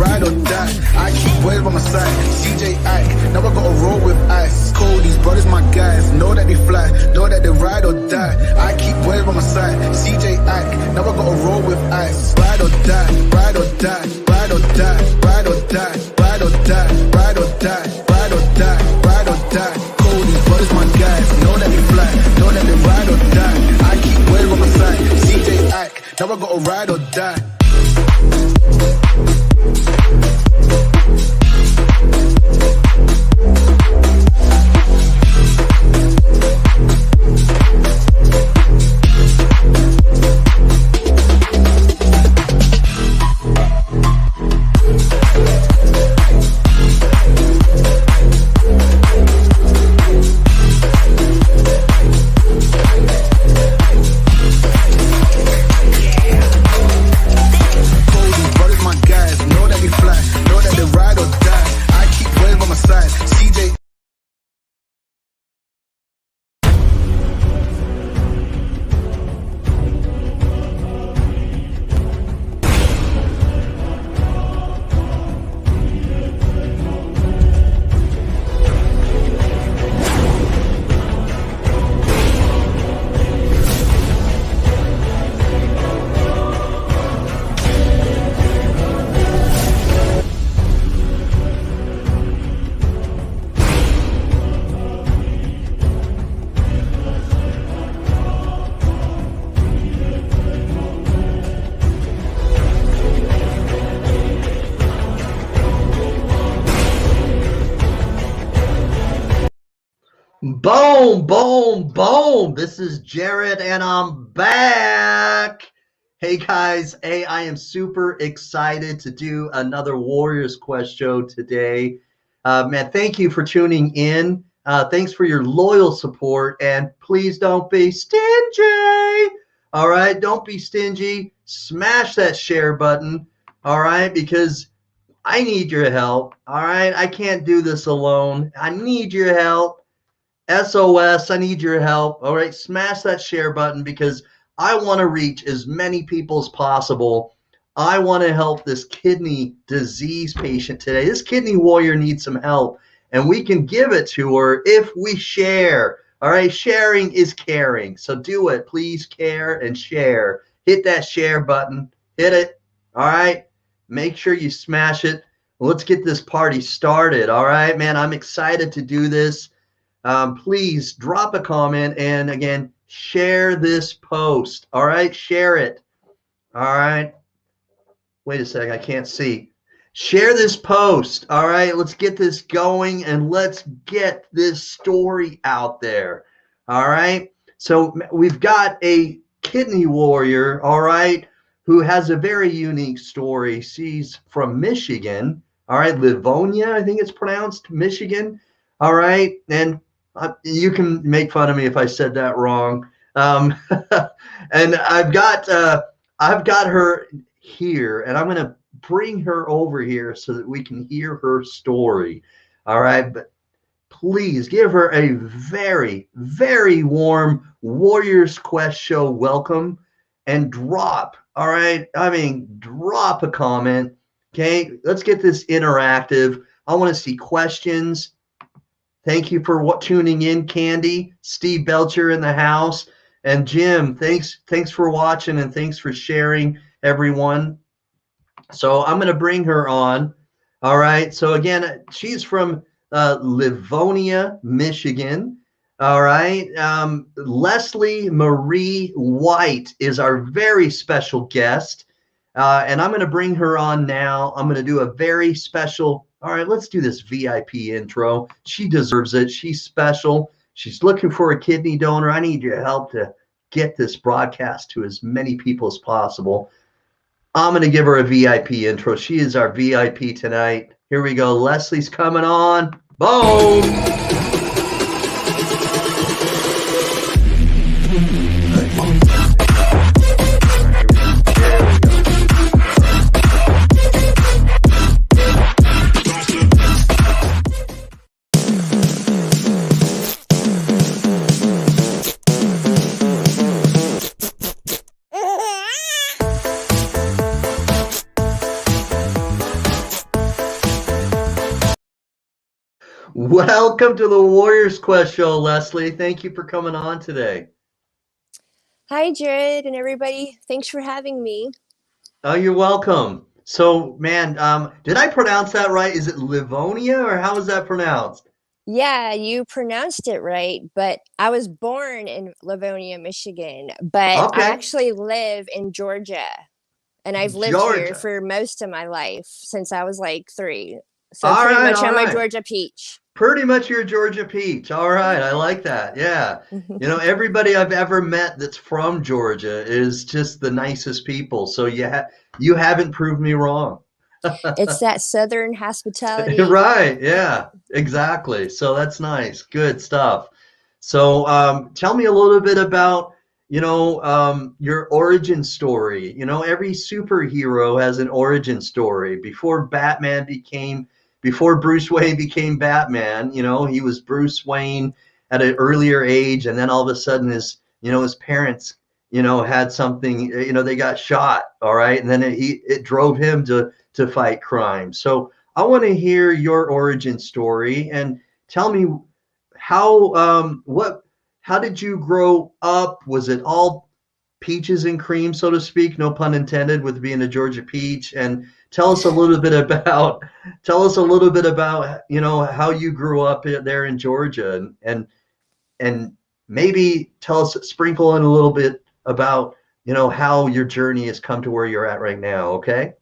ride or die. I keep boys by my side. CJ Ike, now I gotta roll with ice. Cold, these brothers my guys. Know that they fly, know that they ride or die. I keep boys by my side. CJ Ike, now I gotta roll with ice. Ride or die, ride or die, ride or die, ride or die, ride or die, ride or die, ride or die, ride or die. Cold, these brothers my guys. Know that they fly, know that they ride or die. I keep boys by my side. CJ Ike, now I gotta ride or die. Boom, boom, boom. This is Jared and I'm back. Hey guys, I am super excited to do another Warriors Quest show today. Man, thank you for tuning in. Thanks for your loyal support, and please don't be stingy. All right, don't be stingy. Smash that share button. All right, because I need your help. All right, I can't do this alone. I need your help. SOS, I need your help. All right, smash that share button because I want to reach as many people as possible. I want to help this kidney disease patient today. This kidney warrior needs some help, and we can give it to her if we share. All right, sharing is caring. So do it. Please care and share. Hit that share button. Hit it. All right, make sure you smash it. Let's get this party started. All right, man, I'm excited to do this. Please drop a comment and again, share this post. All right, share it. All right. Wait a second, I can't see. Share this post. All right, let's get this going and let's get this story out there. All right. So we've got a kidney warrior, all right, who has a very unique story. She's from Michigan. All right, Livonia, I think it's pronounced, Michigan. All right, and you can make fun of me if I said that wrong. And I've got her here, and I'm going to bring her over here so that we can hear her story. All right, but please give her a very, very warm Warriors Quest show welcome and drop. All right, I mean, drop a comment. Okay, let's get this interactive. I want to see questions. Thank you for tuning in, Candy, Steve Belcher in the house, and Jim. Thanks for watching and thanks for sharing, everyone. So I'm going to bring her on. All right. So again, she's from Livonia, Michigan. All right. Leslie Marie White is our very special guest, and I'm going to bring her on now. I'm going to do a very special. All right, let's do this VIP intro. She deserves it. She's special. She's looking for a kidney donor. I need your help to get this broadcast to as many people as possible. I'm going to give her a VIP intro. She is our VIP tonight. Here we go. Leslie's coming on. Boom. Welcome to the Warriors Quest show, Leslie. Thank you for coming on today. Hi, Jared and everybody. Thanks for having me. Oh, you're welcome. So, man, did I pronounce that right? Is it Livonia or how is that pronounced? Yeah, you pronounced it right, but I was born in Livonia, Michigan, but I Okay, actually live in Georgia, and I've lived here Georgia. for most of my life since I was like 3. So All pretty right, much all I'm a right. Georgia peach. Pretty much your Georgia peach. All right, I like that. Yeah. You know, everybody I've ever met that's from Georgia is just the nicest people. So you haven't proved me wrong. It's that Southern hospitality. Right. Yeah, exactly. So that's nice. Good stuff. So tell me a little bit about, your origin story. You know, every superhero has an origin story. Before Bruce Wayne became Batman, he was Bruce Wayne at an earlier age, and then all of a sudden his parents, had something, they got shot, all right, and then it drove him to fight crime. So I want to hear your origin story and tell me how how did you grow up? Was it all peaches and cream, so to speak, no pun intended, with being a Georgia peach? And tell us a little bit about how you grew up there in Georgia, and maybe sprinkle in a little bit about how your journey has come to where you're at right now. Okay.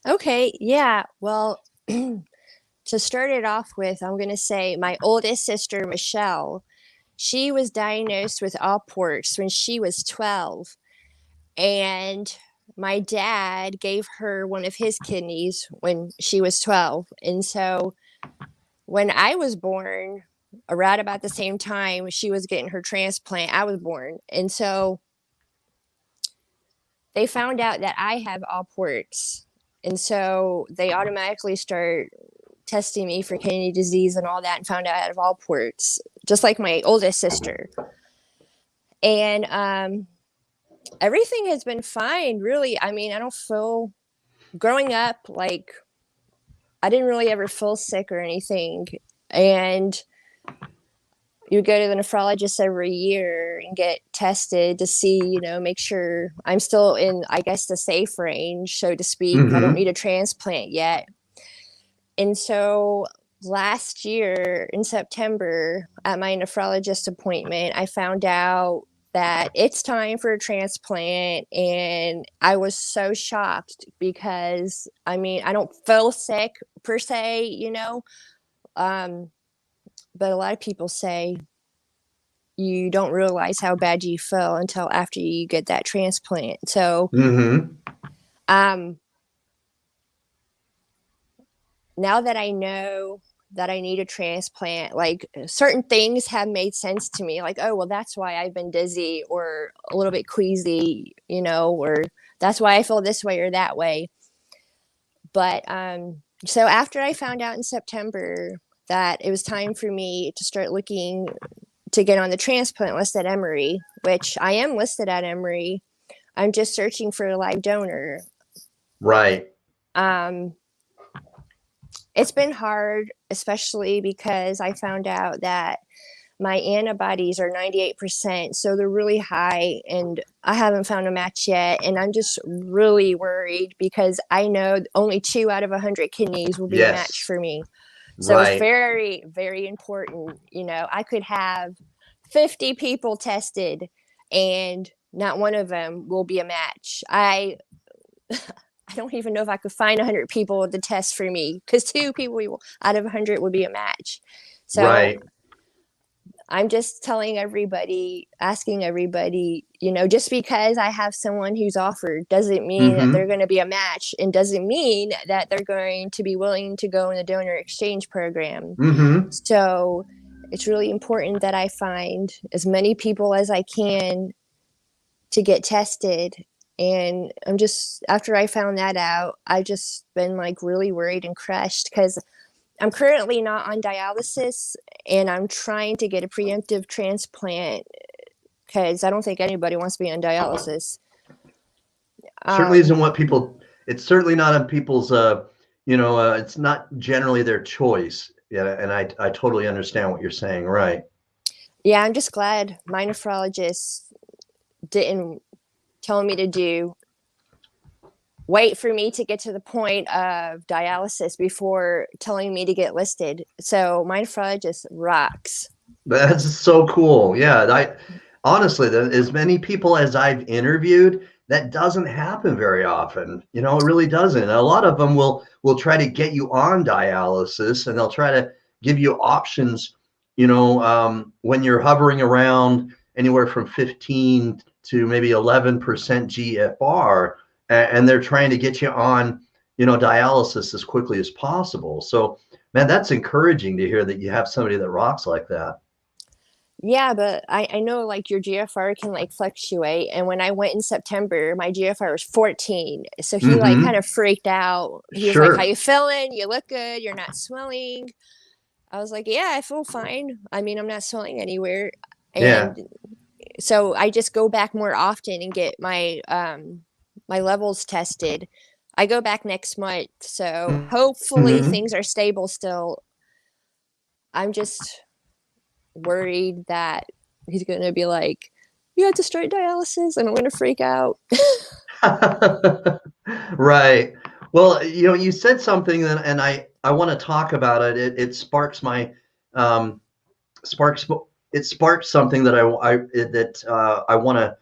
Okay, yeah. Well, to start it off with, I'm going to say my oldest sister, Michelle, she was diagnosed with Alports when she was 12. And my dad gave her one of his kidneys when she was 12. And so when I was born, around about the same time she was getting her transplant, I was born. And so they found out that I have Alports. And so they automatically start testing me for kidney disease and all that, and found out I have Alports, just like my oldest sister. And everything has been fine, really. I mean, I don't feel, growing up, like, I didn't really ever feel sick or anything. And you go to the nephrologist every year and get tested to see, make sure I'm still in, I guess, the safe range, so to speak. I don't Mm-hmm. need a transplant yet. And so last year in September at my nephrologist appointment, I found out that it's time for a transplant. And I was so shocked because, I mean, I don't feel sick per se, but a lot of people say you don't realize how bad you feel until after you get that transplant. So, Mm-hmm. um, now that I know that I need a transplant, like, certain things have made sense to me. Like, oh, well, that's why I've been dizzy or a little bit queasy, or that's why I feel this way or that way. But so after I found out in September that it was time for me to start looking to get on the transplant list at Emory, which I am listed at Emory, I'm just searching for a live donor. Right. Um, it's been hard, especially because I found out that my antibodies are 98%, so they're really high, and I haven't found a match yet. And I'm just really worried because I know only 2 out of 100 kidneys will be a match Yes. for me. So it's Right. very, very important. I could have 50 people tested and not one of them will be a match. I don't even know if I could find 100 people to test for me, because 2 people out of 100 would be a match. So Right. I'm just telling everybody, asking everybody, just because I have someone who's offered doesn't mean that they're Mm-hmm. going to be a match, and doesn't mean that they're going to be willing to go in the donor exchange program. Mm-hmm. So it's really important that I find as many people as I can to get tested. And after I found that out, I've just been like really worried and crushed because I'm currently not on dialysis, and I'm trying to get a preemptive transplant because I don't think anybody wants to be on dialysis. Certainly Um, isn't what people. It's certainly not on people's. It's not generally their choice. Yeah, and I totally understand what you're saying, right? Yeah, I'm just glad my nephrologist didn't tell me to wait for me to get to the point of dialysis before telling me to get listed. So my nephrologist rocks. That's so cool. Yeah, I honestly, as many people as I've interviewed, that doesn't happen very often. You know, it really doesn't. A lot of them will try to get you on dialysis, and they'll try to give you options. You know, when you're hovering around anywhere from 15 to maybe 11% GFR, and they're trying to get you on, you know, dialysis as quickly as possible. So, man, that's encouraging to hear that you have somebody that rocks like that. Yeah, but I know like your GFR can like fluctuate. And when I went in September, my GFR was 14. So he like kind Mm-hmm. of freaked out. He was like, "How Sure. you feeling? You look good. You're not swelling." I was like, "Yeah, I feel fine. I mean, I'm not swelling anywhere." Yeah. And so I just go back more often and get my levels tested. I go back next month. So hopefully Mm-hmm. things are stable still. I'm just worried that he's going to be like, "You had to start dialysis," and I'm going to freak out. Right. Well, you know, you said something, and I want to talk about it. It sparks my um, sparks it sparks something that I want to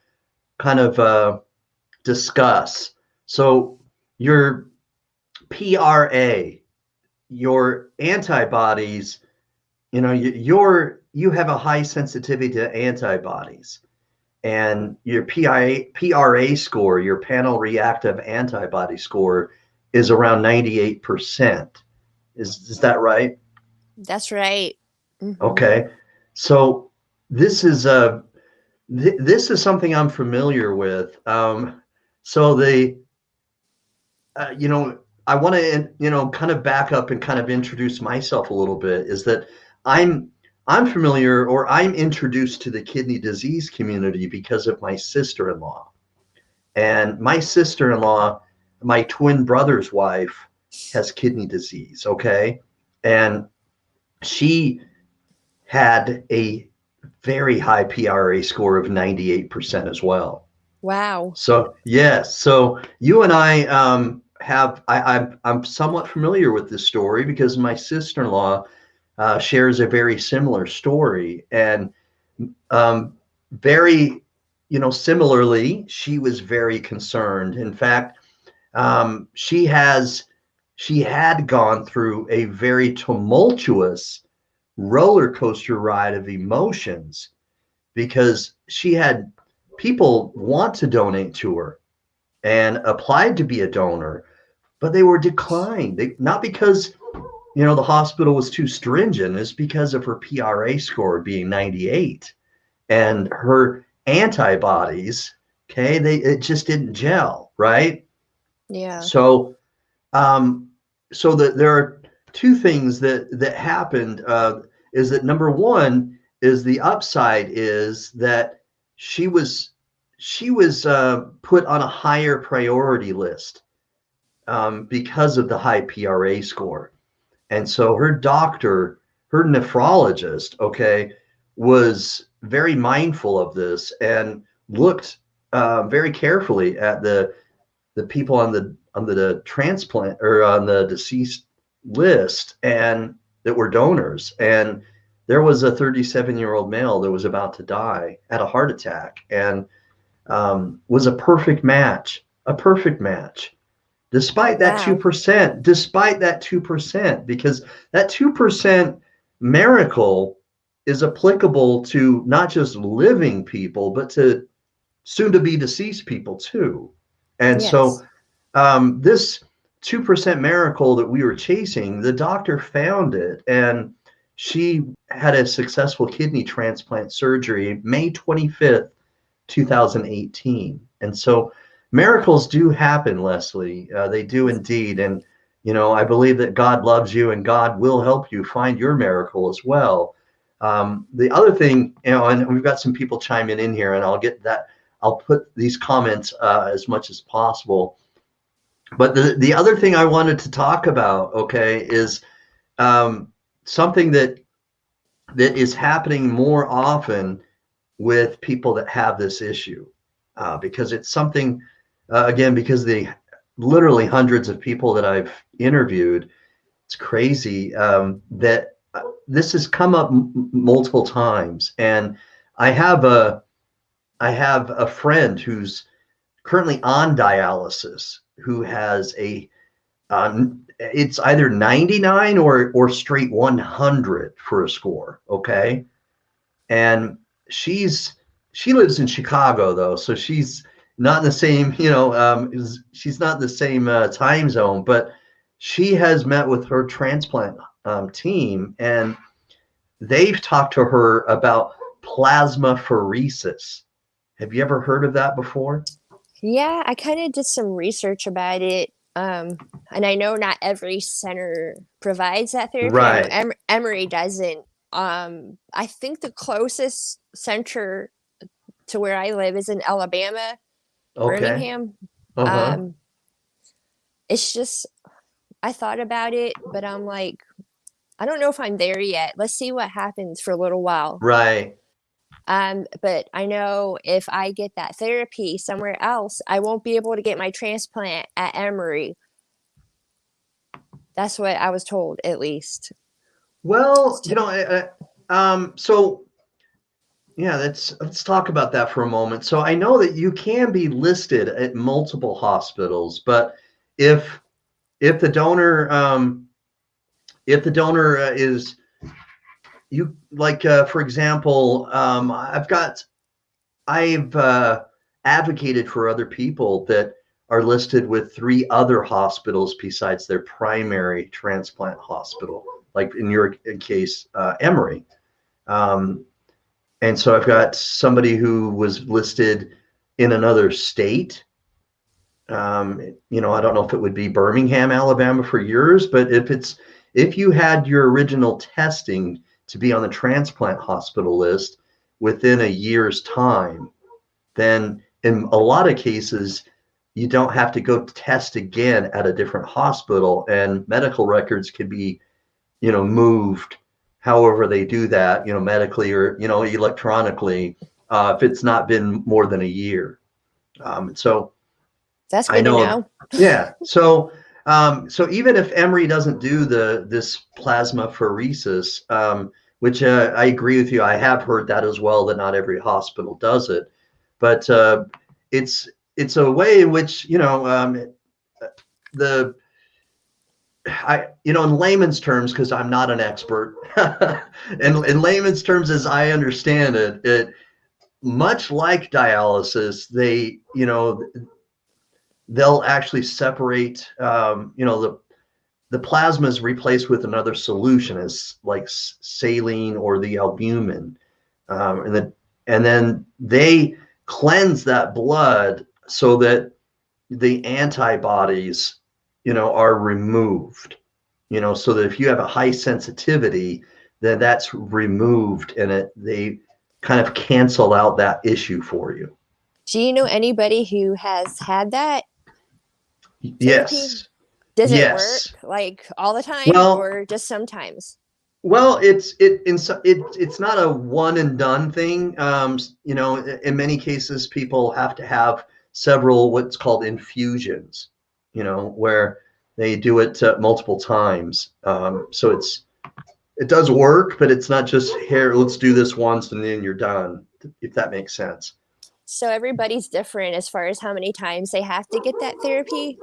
kind of discuss. So your PRA, your antibodies, you know, you have a high sensitivity to antibodies, and your PRA score, your panel reactive antibody score, is around 98%. Is that right? That's right. Okay. So this is this is something I'm familiar with. So you know, I want to, you know, kind of back up and kind of introduce myself a little bit. Is that I'm I'm familiar, or I'm introduced to the kidney disease community because of my sister-in-law. And my sister-in-law, my twin brother's wife, has kidney disease. Okay. And she had a very high PRA score of 98% as well. Wow. So yes, so you and I I'm somewhat familiar with this story because my sister-in-law shares a very similar story, and um, very, you know, similarly, she was very concerned. In fact, she had gone through a very tumultuous roller coaster ride of emotions because she had people want to donate to her and applied to be a donor, but they were declined. Not because, you know, the hospital was too stringent, it's because of her PRA score being 98 and her antibodies. Okay, it just didn't gel, right? Yeah. So um, so that there are two things that happened. Is that number one is the upside is that she was she was put on a higher priority list because of the high PRA score, and so her doctor, her nephrologist, okay, was very mindful of this and looked very carefully at the people on the transplant or on the deceased list and that were donors. And there was a 37-year-old male that was about to die, had a heart attack, and was a perfect match, despite that Wow. 2%, despite that 2%, because that 2% miracle is applicable to not just living people, but to soon to be deceased people too. And so Yes. this 2% miracle that we were chasing, the doctor found it, and she had a successful kidney transplant surgery May 25th, 2018. And so miracles do happen, Leslie. They do indeed. And, you know, I believe that God loves you and God will help you find your miracle as well. The other thing, you know, and we've got some people chiming in here, and I'll get that. I'll put these comments as much as possible. But the other thing I wanted to talk about, okay, is um, something that is happening more often with people that have this issue, because it's something, again, because the literally hundreds of people that I've interviewed, it's crazy, that this has come up multiple times. And I have a friend who's currently on dialysis who has it's either 99 or straight 100 for a score. Okay. And she lives in Chicago though, so she's not in the same, she's not in the same time zone, but she has met with her transplant team, and they've talked to her about plasmapheresis. Have you ever heard of that before? Yeah, I kind of did some research about it. And I know not every center provides that therapy. I know Right. Emory doesn't. I think the closest center to where I live is in Alabama, Okay. Birmingham. Uh-huh. Um, it's just, I thought about it, but I'm like, I don't know if I'm there yet. Let's see what happens for a little while. Right. But I know if I get that therapy somewhere else, I won't be able to get my transplant at Emory. That's what I was told, at least. Well, so yeah, let's talk about that for a moment. So I know that you can be listed at multiple hospitals, but if if the donor is, you like, for example, I've advocated for other people that are listed with 3 other hospitals besides their primary transplant hospital, like in your case, Emory. Um, and so I've got somebody who was listed in another state. I don't know if it would be Birmingham, Alabama for yours, but if you had your original testing to be on the transplant hospital list within a year's time, then in a lot of cases, you don't have to go test again at a different hospital, and medical records can be, moved however they do that, medically or, electronically, if it's not been more than a year. So That's I good to know, know. yeah. So even if Emory doesn't do this plasmapheresis, which I agree with you, I have heard that as well, that not every hospital does it, but it's it's a way in which, the in layman's terms, because I'm not an expert, in layman's terms, as I understand it, much like dialysis, they'll actually separate, the plasma is replaced with another solution, as like saline or the albumin, and then they cleanse that blood so that the antibodies, are removed, so that if you have a high sensitivity, then that's removed, and they kind of cancel out that issue for you. Do you know anybody who has had that therapy? Yes. Does it work Yes. like all the time Well, or just sometimes? it's not a one and done thing. In many cases, people have to have several what's called infusions. Where they do it multiple times. So it does work, but it's not just here. Let's do this once and then you're done. If that makes sense. So everybody's different as far as how many times they have to get that therapy.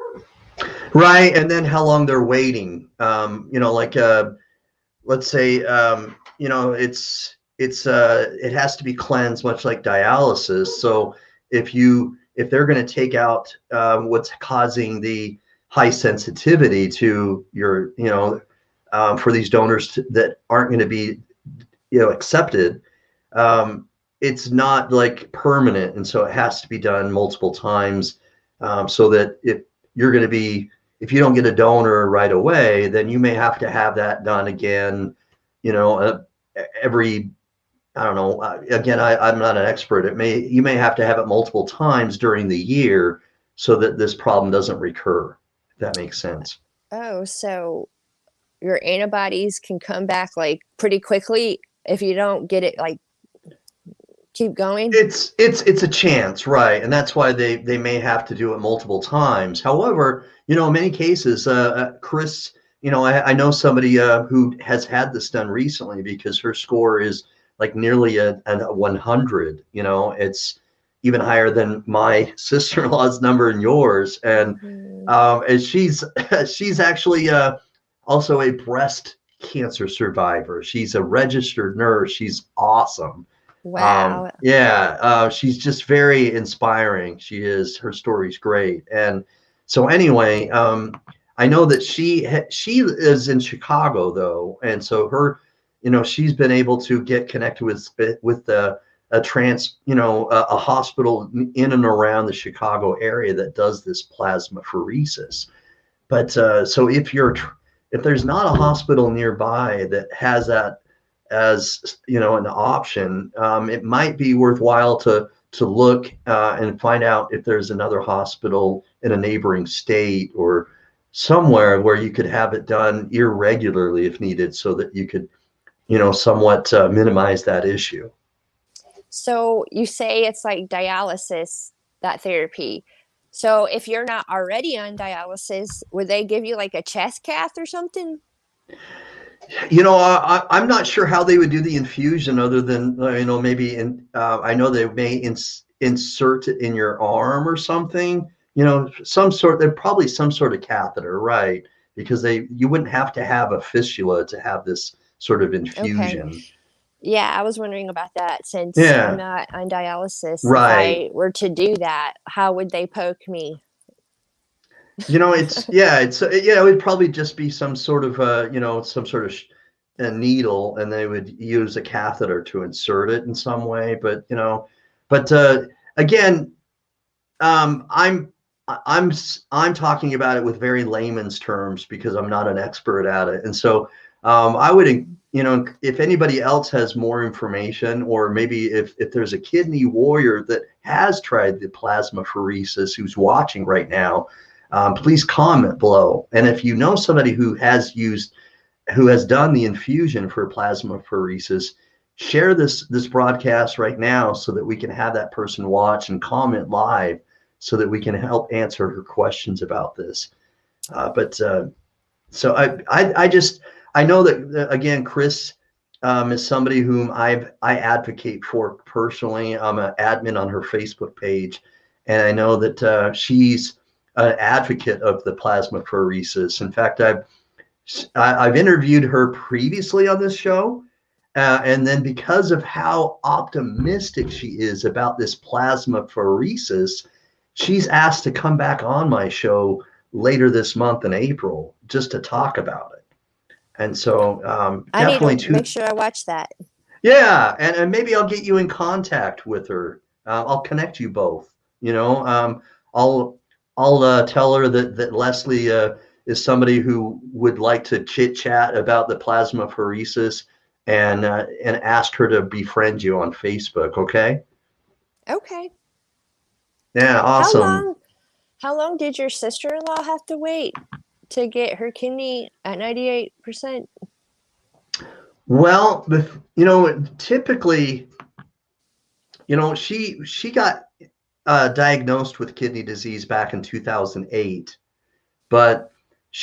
Right, and then how long they're waiting. Like let's say, it has to be cleansed, much like dialysis. So if they're going to take out what's causing the high sensitivity to your, for these donors that aren't going to be, accepted, it's not like permanent, and so it has to be done multiple times, so that you're going to be if you don't get a donor right away, then you may have to have that done again, every, I don't know. Again, I'm not an expert. You may have to have it multiple times during the year so that this problem doesn't recur. If that makes sense. Oh, so your antibodies can come back like pretty quickly if you don't get it like keep going? It's a chance, right? And that's why they may have to do it multiple times. However, in many cases, Chris, I know somebody who has had this done recently because her score is like nearly a 100. It's even higher than my sister-in-law's number and yours. Mhm. And she's actually also a breast cancer survivor. She's a registered nurse. She's awesome. Wow. Yeah, she's just very inspiring. She is. Her story's great. And so anyway, I know that she is in Chicago though, and so she's been able to get connected with a hospital in and around the Chicago area that does this plasmapheresis. But so if there's not a hospital nearby that has that as an option, it might be worthwhile to look and find out if there's another hospital in a neighboring state or somewhere where you could have it done irregularly if needed, so that you could somewhat minimize that issue. So you say it's like dialysis, that therapy. So if you're not already on dialysis, would they give you like a chest cath or something? I'm not sure how they would do the infusion other than, maybe I know they may insert it in your arm or something, there's probably some sort of catheter, right? Because you wouldn't have to have a fistula to have this sort of Okay. infusion. Yeah, I was wondering about that since I'm Yeah, not on dialysis. If right. I were to do that, how would they poke me? It would probably just be some sort of some sort of a needle, and they would use a catheter to insert it in some way. But but again, I'm I'm talking about it with very layman's terms because I'm not an expert at it, and so I would, if anybody else has more information, or maybe if there's a kidney warrior that has tried the plasmapheresis who's watching right now, please comment below. And if you know somebody who has done the infusion for plasmapheresis, share this broadcast right now so that we can have that person watch and comment live so that we can help answer her questions about this. But so I know that again, Chris is somebody whom I advocate for personally. I'm an admin on her Facebook page, and I know that she's an advocate of the plasmapheresis. In fact, I've interviewed her previously on this show, and then because of how optimistic she is about this plasmapheresis, she's asked to come back on my show later this month in April just to talk about it. And so I need definitely to make sure I watch that. yeah, and maybe I'll get you in contact with her. I'll connect you both. I'll tell her that Leslie is somebody who would like to chit chat about the plasmapheresis, and ask her to befriend you on Facebook. Okay. Okay. Yeah. How Awesome. long how long did your sister-in-law have to wait to get her kidney at 98%? Well, typically, she got diagnosed with kidney disease back in 2008, but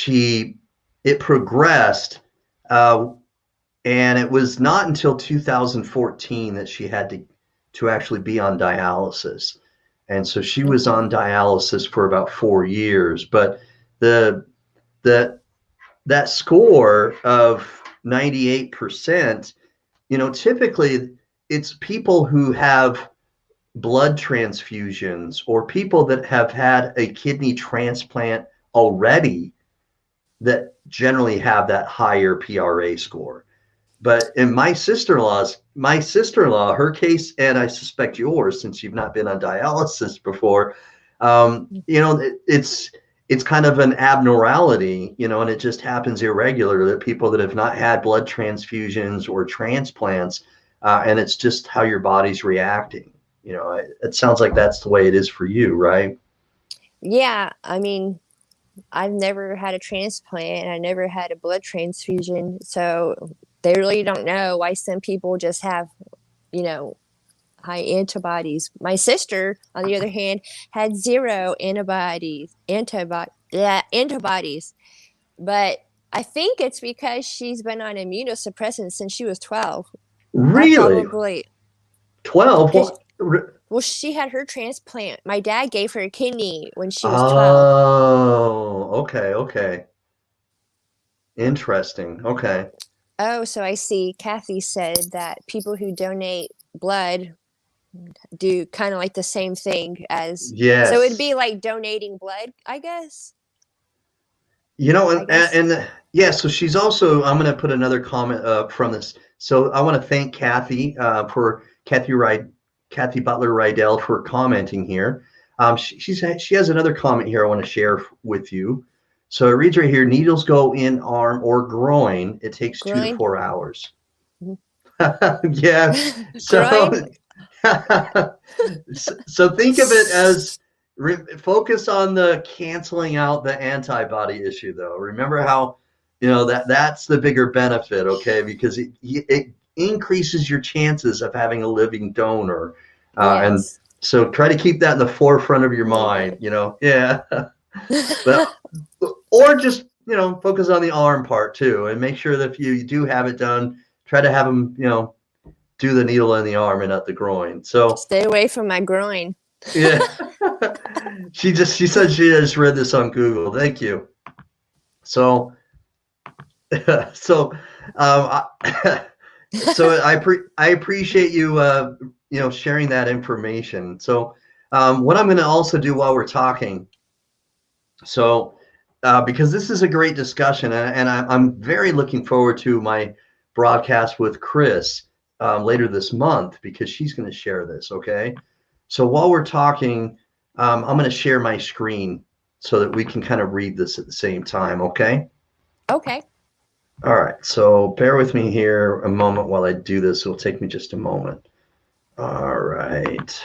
it progressed, uh, and it was not until 2014 that she had to actually be on dialysis. And so she was on Okay. dialysis for about 4 years. But the the that score of 98%, typically it's people who have blood transfusions or people that have had a kidney transplant already that generally have that higher PRA score. But in my sister-in-law, her case, and I suspect yours, since you've not been on dialysis before, it's kind of an abnormality, and it just happens irregular that people that have not had blood transfusions or transplants, and it's just how your body's reacting. It sounds like that's the way it is for you, right? Yeah, I mean, I've never had a transplant. I never had a blood transfusion. So they really don't know why some people just have, you know, high antibodies. My sister, on the other hand, had zero antibodies. But I think it's because she's been on immunosuppressants since she was 12. That Really? probably 12? because What? well, she had her transplant. My dad gave her a kidney when she was 12. Oh, okay, okay. Interesting. Okay. Oh, so I see. Kathy said that people who donate blood do kind of like the same thing as. So it'd be Yes. like donating blood, I guess. You know, I guess. and yeah, so she's also, I'm going to put another comment from this. So I want to thank Kathy for Kathy Butler Rydell for commenting here. She has another comment here I want to share with you. So it reads right here, needles go in arm or groin. It takes 2 to Groin. 4 hours. Yeah. So Groin. so think of it as focus on the canceling out the antibody issue, though. Remember how, that's the bigger benefit, okay? Because it increases your chances of having a living donor. And Yes. so try to keep that in the forefront of your mind, Yeah. But, or just, focus on the arm part too, and make sure that if you do have it done, try to have them, do the needle in the arm and not the groin. So Stay away from my groin. yeah, she said she just read this on Google. Thank you. So so so I appreciate you sharing that information. So what I'm going to also do while we're talking, so because this is a great discussion, and I'm very looking forward to my broadcast with Chris later this month because she's going to share this. Okay. So while we're talking, I'm going to share my screen so that we can kind of read this at the same time. Okay. Okay. All right. So bear with me here a moment while I do this. It'll take me just a moment. All right.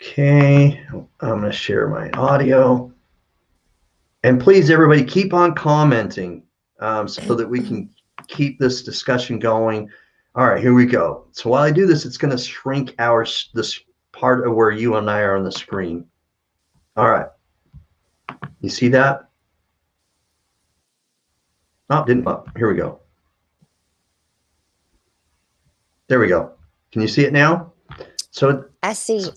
Okay. I'm going to share my audio. And please, everybody, keep on commenting so that we can keep this discussion going. All right, here we go. So while I do this, it's going to shrink this part of where you and I are on the screen. All right. You see that? Oh, didn't. Oh, here we go. There we go. Can you see it now? So I see.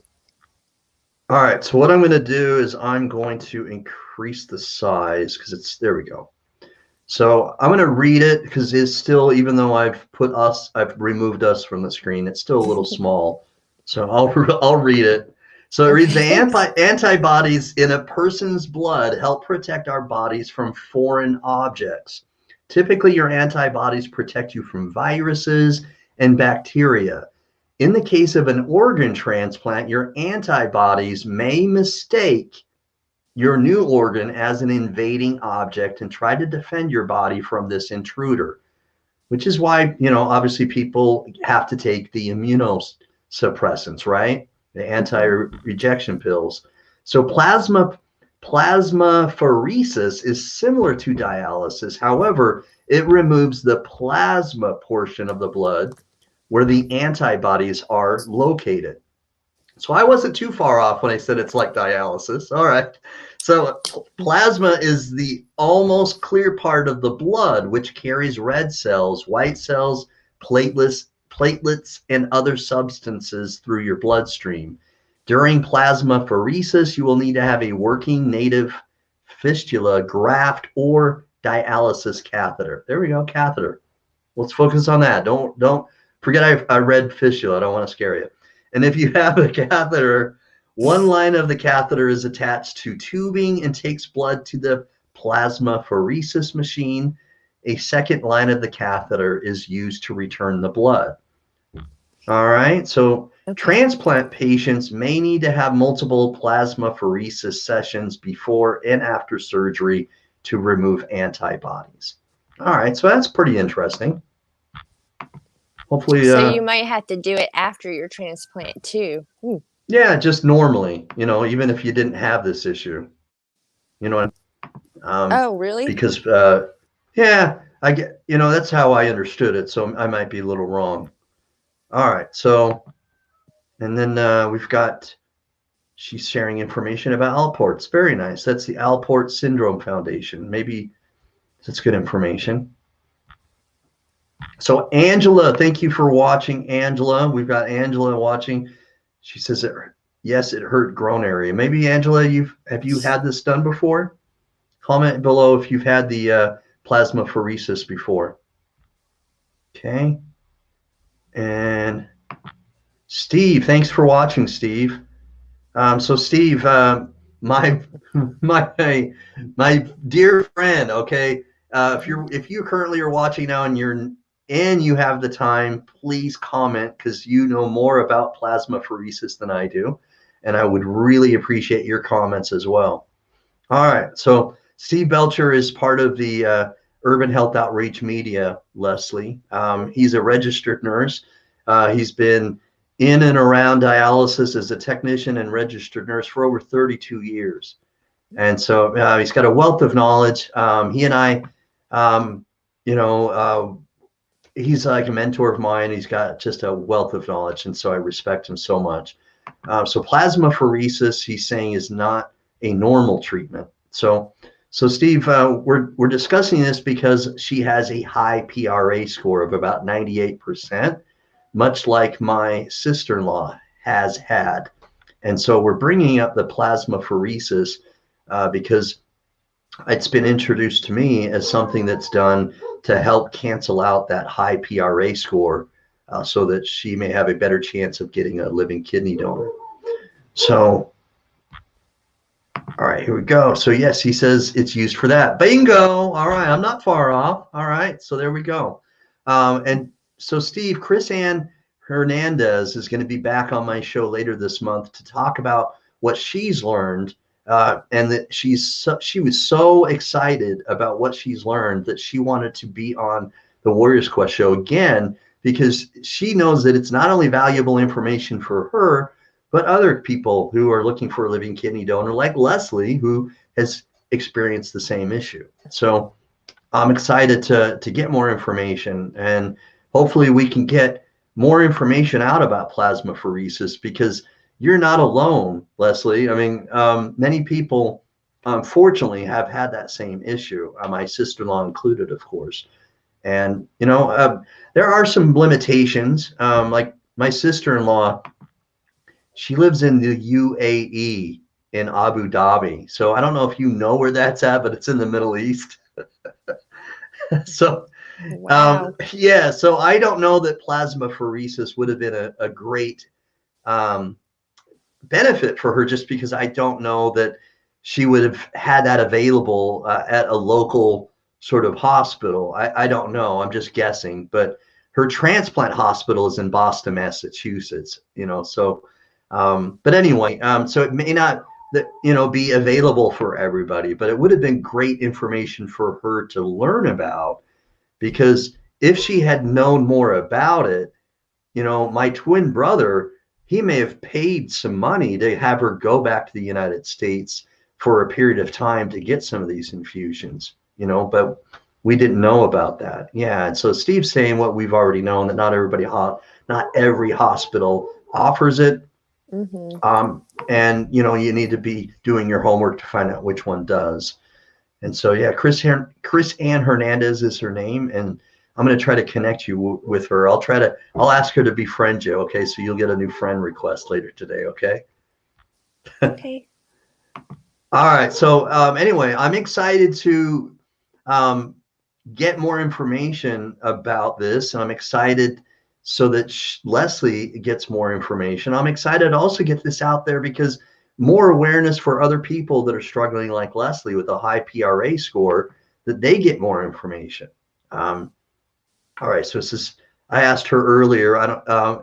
all right. So what I'm going to do is I'm going to increase the size because there we go. So I'm going to read it because it's still, even though I've removed us from the screen, it's still a little small. So I'll read it. So it reads, the antibodies in a person's blood help protect our bodies from foreign objects. Typically, your antibodies protect you from viruses and bacteria. In the case of an organ transplant, your antibodies may mistake your new organ as an invading object and try to defend your body from this intruder, which is why, obviously people have to take the immunosuppressants, right? The anti-rejection pills. So plasmapheresis is similar to dialysis. However, it removes the plasma portion of the blood where the antibodies are located. So I wasn't too far off when I said it's like dialysis. All right. So plasma is the almost clear part of the blood, which carries red cells, white cells, platelets, and other substances through your bloodstream. During plasmapheresis, you will need to have a working native fistula, graft, or dialysis catheter. There we go, catheter. Let's focus on that. Don't forget I read fistula. I don't want to scare you. And if you have a catheter, one line of the catheter is attached to tubing and takes blood to the plasmapheresis machine. A second line of the catheter is used to return the blood. All right. So transplant patients may need to have multiple plasmapheresis sessions before and after surgery to remove antibodies. All right. So that's pretty interesting. Hopefully, so you might have to do it after your transplant too. Yeah, just normally, even if you didn't have this issue. You know, Oh, really? because yeah, I get, that's how I understood it. So I might be a little wrong. All right. So, and then we've got, she's sharing information about Alports. Very nice. That's the Alport Syndrome Foundation. Maybe that's good information. So Angela, thank you for watching, Angela. We've got Angela watching. She says yes, it hurt groin area. Maybe Angela, have you had this done before? Comment below if you've had the plasmapheresis before. Okay. And Steve, thanks for watching, Steve. So Steve, my my dear friend, okay, if you currently are watching now and you have the time, please comment because you know more about plasmapheresis than I do, and I would really appreciate your comments as well. All right, so Steve Belcher is part of the Urban Health Outreach Media, Leslie. He's a registered nurse. He's been in and around dialysis as a technician and registered nurse for over 32 years. And so he's got a wealth of knowledge. He and I, you know, he's like a mentor of mine. He's got just a wealth of knowledge. And so I respect him so much. So plasmapheresis, he's saying, is not a normal treatment. So Steve, we're discussing this because she has a high PRA score of about 98%, much like my sister-in-law has had. And so we're bringing up the plasmapheresis because it's been introduced to me as something that's done to help cancel out that high PRA score so that she may have a better chance of getting a living kidney donor. So, all right, here we go. So yes, he says it's used for that. Bingo. All right, I'm not far off. All right, so there we go. And so Steve, Chris Ann Hernandez is going to be back on my show later this month to talk about what she's learned, and that she was so excited about what she's learned that she wanted to be on the Warriors Quest show again because she knows that it's not only valuable information for her, but other people who are looking for a living kidney donor, like Leslie, who has experienced the same issue. So I'm excited to get more information, and hopefully we can get more information out about plasmapheresis because you're not alone, Leslie. I mean, many people, unfortunately, have had that same issue, my sister-in-law included, of course. And, there are some limitations, like my sister-in-law, she lives in the UAE in Abu Dhabi. So I don't know if you know where that's at, but it's in the Middle East. So, Wow. yeah, so I don't know that plasmapheresis would have been a great benefit for her just because I don't know that she would have had that available at a local sort of hospital. I don't know. I'm just guessing. But her transplant hospital is in Boston, Massachusetts, so but anyway, so it may not be available for everybody, but it would have been great information for her to learn about because if she had known more about it, my twin brother, he may have paid some money to have her go back to the United States for a period of time to get some of these infusions, but we didn't know about that. Yeah. And so Steve's saying what we've already known, that not every hospital offers it. Mm-hmm. And you need to be doing your homework to find out which one does. And so, yeah, Chris Ann Hernandez is her name, and I'm going to try to connect you with her. I'll ask her to befriend you. Okay. So you'll get a new friend request later today. Okay. Okay. All right. So anyway, I'm excited to get more information about this, and I'm excited so that Leslie gets more information. I'm excited to also get this out there because more awareness for other people that are struggling like Leslie with a high PRA score, that they get more information. All right, so I asked her earlier,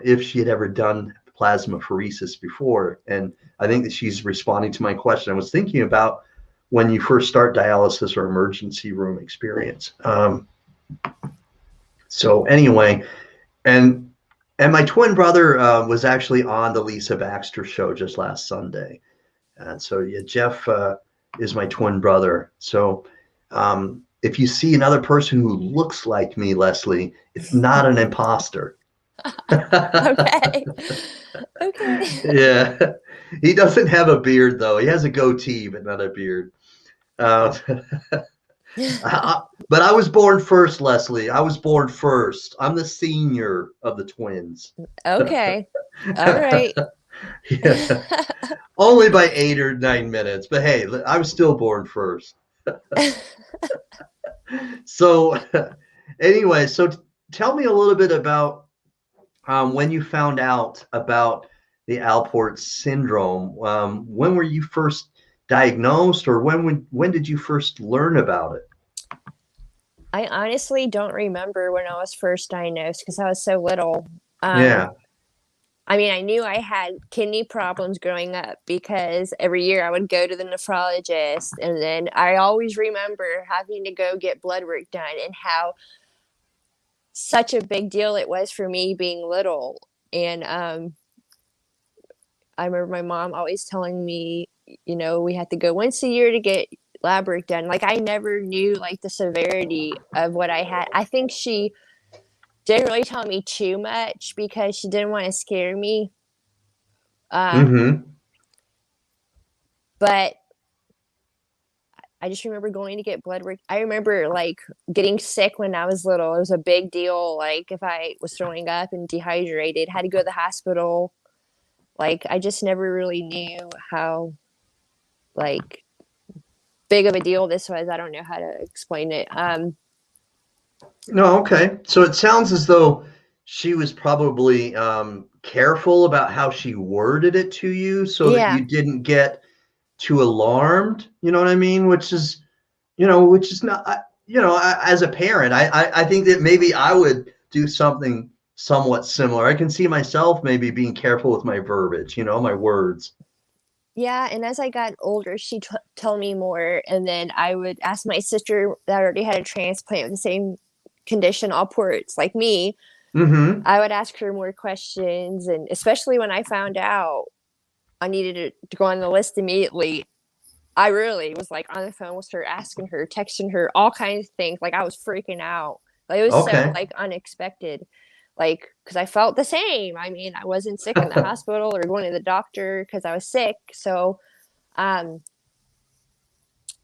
if she had ever done plasmapheresis before, and I think that she's responding to my question. I was thinking about when you first start dialysis or emergency room experience. So anyway, and my twin brother was actually on the Lisa Baxter show just last Sunday. And so, yeah, Jeff is my twin brother. So if you see another person who looks like me, Leslie, it's not an imposter. Okay. Okay. Yeah. He doesn't have a beard, though. He has a goatee, but not a beard. Uh, but I was born first, Leslie. I was born first. I'm the senior of the twins. Okay. All right. Yeah. Only by 8 or 9 minutes. But hey, I was still born first. So anyway, so tell me a little bit about when you found out about the Alports syndrome. When were you first diagnosed, or when did you first learn about it? I honestly don't remember when I was first diagnosed because I was so little. Yeah. I mean, I knew I had kidney problems growing up because every year I would go to the nephrologist, and then I always remember having to go get blood work done and how such a big deal it was for me being little. And I remember my mom always telling me, we had to go once a year to get lab work done. Like I never knew like the severity of what I had. I think she didn't really tell me too much because she didn't want to scare me. Mm-hmm. But I just remember going to get blood work. I remember like getting sick when I was little. It was a big deal. Like if I was throwing up and dehydrated, had to go to the hospital. Like I just never really knew how like big of a deal this was. I don't know how to explain it. No, okay. So it sounds as though she was probably careful about how she worded it to you so that Yeah. you didn't get too alarmed. You know what I mean? Which is not, as a parent, I think that maybe I would do something somewhat similar. I can see myself maybe being careful with my verbiage, my words. Yeah, and as I got older, she told me more, and then I would ask my sister that already had a transplant with the same condition, Alports, like me. Mm-hmm. I would ask her more questions, and especially when I found out I needed to go on the list immediately, I really was like on the phone with her, asking her, texting her, all kinds of things. Like I was freaking out. Like it was so Okay. like unexpected. Like because I felt the same. I mean, I wasn't sick in the hospital or going to the doctor because I was sick. So um,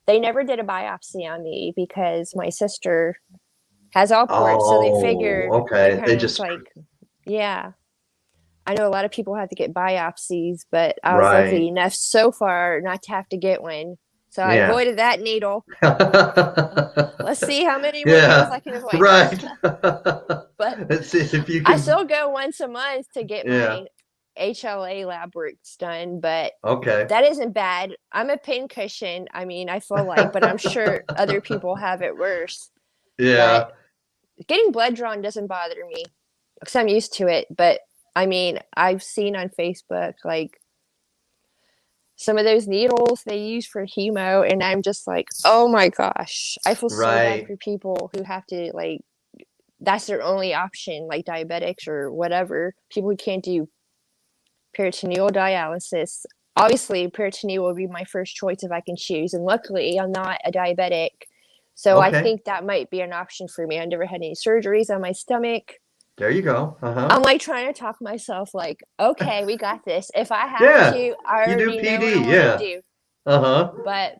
they never did a biopsy on me because my sister has Alport. So they Oh, figured their okay. They parents just, like, yeah. I know a lot of people have to get biopsies, but I was lucky right. enough so far not to have to get one. So I Yeah. avoided that needle. Let's see how many more needles Yeah, I can avoid. right. But Let's see if you I can. still go once a month to get Yeah. my HLA lab works done, but Okay. that isn't bad. I'm a pincushion. I mean, I feel like, but I'm sure other people have it worse. But Yeah. getting blood drawn doesn't bother me because I'm used to it. But I mean, I've seen on Facebook like some of those needles they use for hemo, and I'm just like, oh my gosh, I feel so bad Right. for people who have to like that's their only option, like diabetics or whatever, people who can't do peritoneal dialysis. Obviously, peritoneal would be my first choice if I can choose, and luckily, I'm not a diabetic, so I Okay. think that might be an option for me. I've never had any surgeries on my stomach. There you go. Uh-huh. I'm like trying to talk myself, like, okay, we got this. If I have Yeah. to, I You do already know what I PD. want to Yeah. do. Uh-huh. But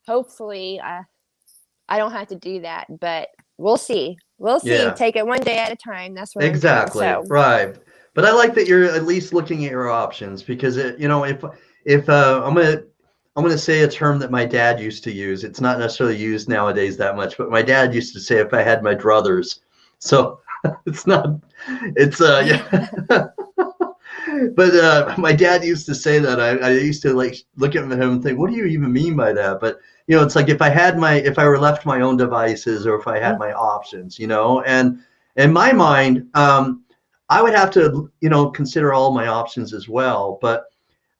hopefully, I don't have to do that. But we'll see. We'll see. Yeah. Take it one day at a time. That's what I'm doing. Exactly. So, Right. But I like that you're at least looking at your options because if I'm gonna say a term that my dad used to use. It's not necessarily used nowadays that much, but my dad used to say if I had my druthers. So it's not it's yeah. But my dad used to say that. I used to like look at him and think, what do you even mean by that? But it's like if I were left my own devices or if I had my options, and in my mind, I would have to, consider all my options as well. But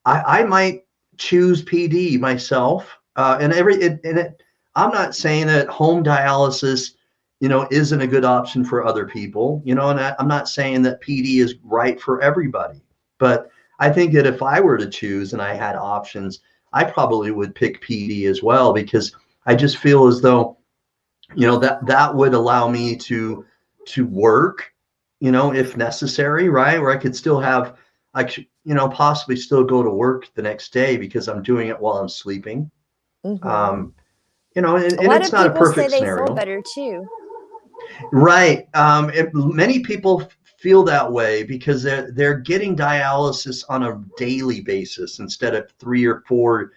I might choose PD myself. I'm not saying that home dialysis, isn't a good option for other people, and I'm not saying that PD is right for everybody. But I think that if I were to choose and I had options, I probably would pick PD as well, because I just feel as though, that would allow me to work, if necessary, right? Where I could still have, I could, possibly still go to work the next day because I'm doing it while I'm sleeping. Hmm. Um, and A lot it's of not a people say perfect they feel scenario. better too. Right. Many people feel that way because they're getting dialysis on a daily basis instead of 3 or 4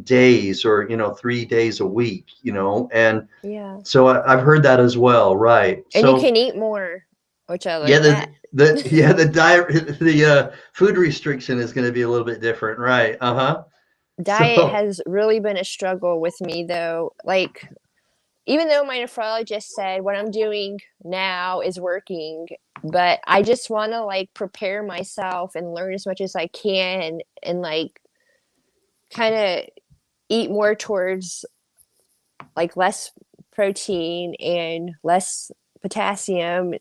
days, or 3 days a week. And Yeah. so I've heard that as well. Right. And you So can eat more, which I yeah, like that. the diet, the food restriction is going to be a little bit different. Right. Uh-huh. Diet So has really been a struggle with me though. Like, even though my nephrologist said what I'm doing now is working, but I just want to like prepare myself and learn as much as I can and like kind of eat more towards like less protein and less potassium.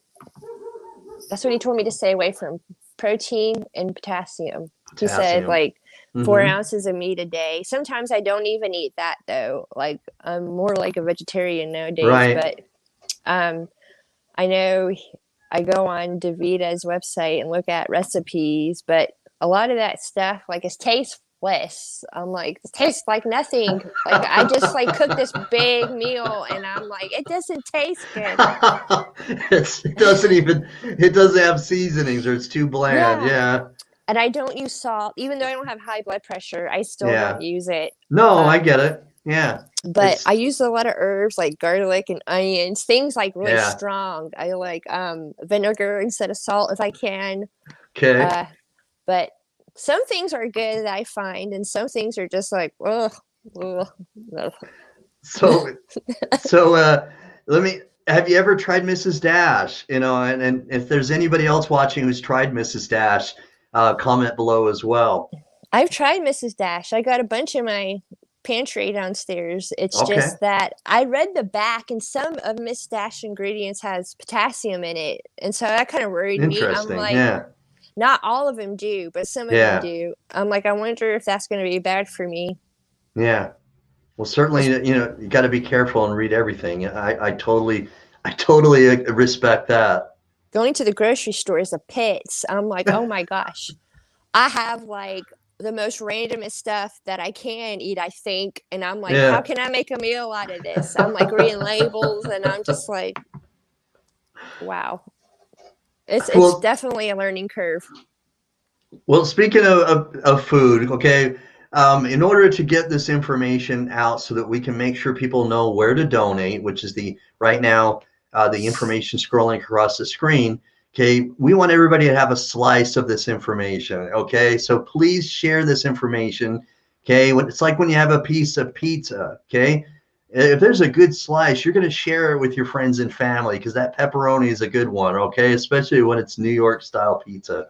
That's what he told me to stay away from, protein and potassium. He said potassium. like 4 ounces Mm-hmm. of meat a day. Sometimes I don't even eat that though. Like I'm more like a vegetarian nowadays, Right. but um, I know I go on Davita's website and look at recipes, but a lot of that stuff like is tasteless. I'm like, it tastes like nothing. Like I just like cook this big meal and I'm like, it doesn't taste good. It doesn't have seasonings, or it's too bland. Yeah. Yeah. And I don't use salt, even though I don't have high blood pressure. I still don't Yeah. use it. No, I Um, get it. Yeah. but I It's use a lot of herbs like garlic and onions, things like really yeah. strong. I like vinegar instead of salt if I can. Okay. Uh, but some things are good that I find, and some things are just like, ugh, ugh, ugh. So let me have you ever tried Mrs. Dash? And if there's anybody else watching who's tried Mrs. Dash, comment below as well. I've tried Mrs. Dash. I got a bunch in my pantry downstairs. It's Okay. just that I read the back, and some of Miss Dash ingredients has potassium in it, and so that kind of worried me. I'm Interesting. like, Yeah. not all of them do, but some of them Yeah. do. I'm like, I wonder if that's going to be bad for me. Yeah. Well, certainly, you got to be careful and read everything. I totally respect that. Going to the grocery store is a pits. I'm like, oh my gosh. I have like the most randomest stuff that I can eat, I think. And I'm like, how Yeah. can I make a meal out of this? I'm like reading labels and I'm just like, wow. It's Well, definitely a learning curve. Well, speaking of food, okay, in order to get this information out so that we can make sure people know where to donate, which is right now, the information scrolling across the screen, okay, we want everybody to have a slice of this information, okay? So please share this information, okay? It's like when you have a piece of pizza, okay? If there's a good slice, you're going to share it with your friends and family because that pepperoni is a good one, okay? Especially when it's New York style pizza.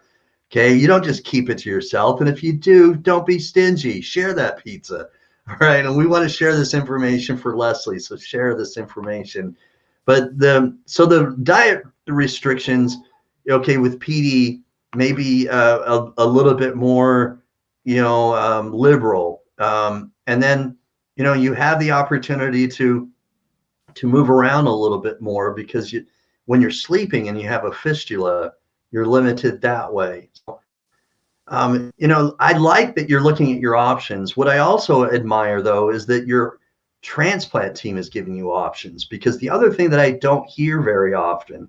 Okay, you don't just keep it to yourself. And if you do, don't be stingy. Share that pizza. All right. And we want to share this information for Leslie. So share this information. But the diet restrictions, okay, with PD, maybe a little bit more, liberal. And then, you have the opportunity to move around a little bit more because when you're sleeping and you have a fistula, you're limited that way. I like that you're looking at your options. What I also admire, though, is that your transplant team is giving you options, because the other thing that I don't hear very often,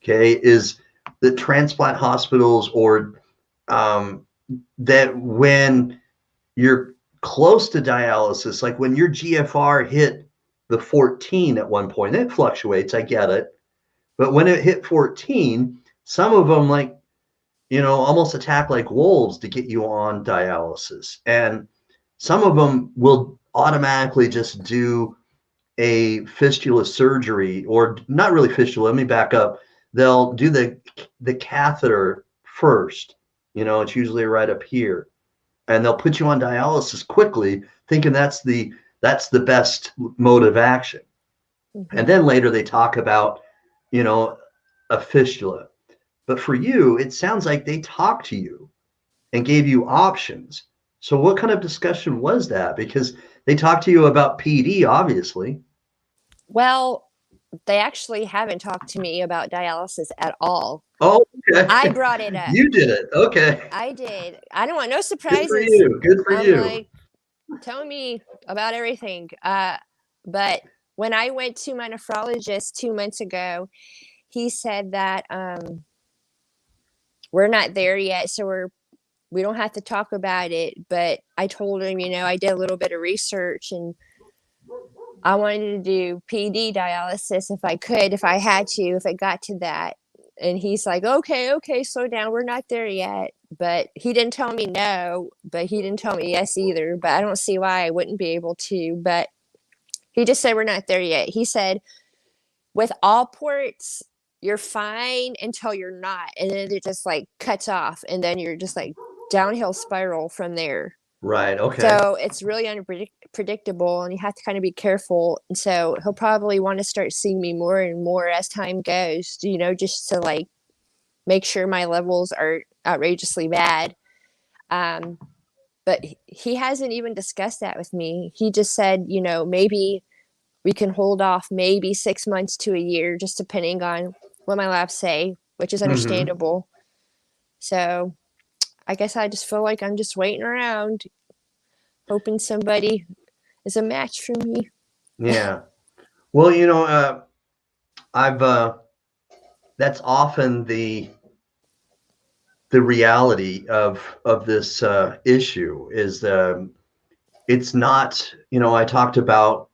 okay, is that transplant hospitals, or that when you're close to dialysis, like when your GFR hit the 14 at one point, it fluctuates, I get it. But when it hit 14, some of them, like, almost attack like wolves to get you on dialysis. And some of them will automatically just do a fistula surgery, or not really fistula. Let me back up. They'll do the catheter first. It's usually right up here, and they'll put you on dialysis quickly, thinking that's the best mode of action. And Hmm. then later they talk about, you know, a fistula. But for you, it sounds like they talked to you and gave you options. So what kind of discussion was that? Because they talked to you about PD, obviously. Well, they actually haven't talked to me about dialysis at all. Oh, I okay. brought it up. You did it. Okay. I did. I don't want no Good for surprises. you. Good for I'm you. like, tell me about everything. But when I went to my nephrologist 2 months ago, he said that we're not there yet, so we don't have to talk about it. But I told him, I did a little bit of research and I wanted to do PD dialysis if I could, if I had to, if it got to that. And he's like, okay, slow down. We're not there yet. But he didn't tell me no, but he didn't tell me yes either. But I don't see why I wouldn't be able to. But he just said we're not there yet. He said with Alports, you're fine until you're not. And then it just like cuts off. And then you're just like downhill spiral from there. Right. Okay. So it's really unpredictable and you have to kind of be careful. And so he'll probably want to start seeing me more and more as time goes, just to like make sure my levels are outrageously bad. But he hasn't even discussed that with me. He just said, maybe we can hold off maybe 6 months to a year, just depending on what my labs say, which is understandable. So I guess I just feel like I'm just waiting around, hoping somebody is a match for me. Yeah. Well, I've that's often the reality of this issue is it's not, I talked about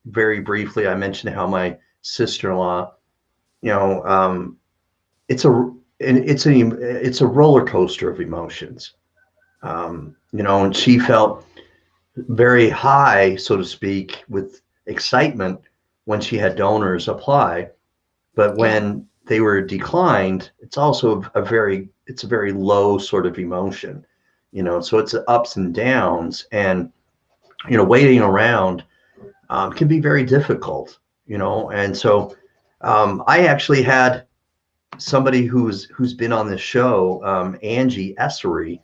very briefly, I mentioned how my sister-in-law, you know, it's a roller coaster of emotions. And she felt very high, so to speak, with excitement when she had donors apply, but when they were declined, it's also it's a very low sort of emotion, so it's ups and downs, and waiting around can be very difficult, and so I actually had somebody who's been on this show, Angie Essery,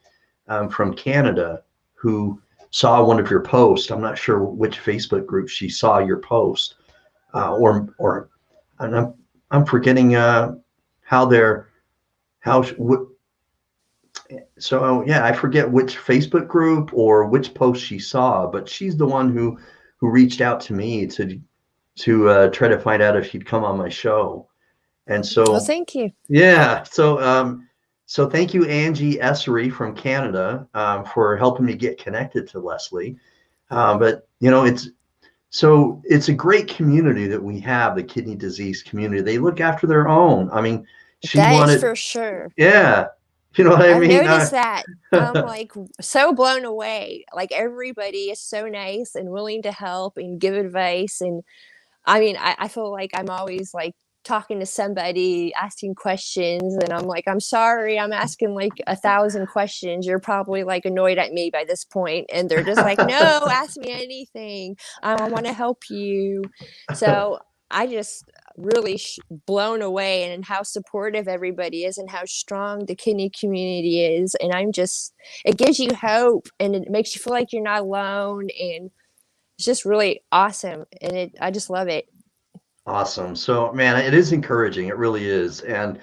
from Canada, who saw one of your posts. I'm not sure which Facebook group she saw your post, or I'm forgetting so yeah, I forget which Facebook group or which post she saw, but she's the one who reached out to me to try to find out if she'd come on my show. And so, well, thank you. Yeah. So thank you, Angie Essery from Canada, for helping me get connected to Leslie. But it's a great community that we have, the kidney disease community. They look after their own. I mean, That is for sure. Yeah. You know what I mean? I've noticed that. I'm like so blown away. Like everybody is so nice and willing to help and give advice. And I mean, I feel like I'm always like talking to somebody, asking questions, and I'm like, I'm sorry, I'm asking like 1,000 questions. You're probably like annoyed at me by this point, and they're just like, no, ask me anything. I want to help you. So I just really blown away and how supportive everybody is and how strong the kidney community is. And it gives you hope and it makes you feel like you're not alone, and it's just really awesome. And I just love it. Awesome. So, man, it is encouraging. It really is. And,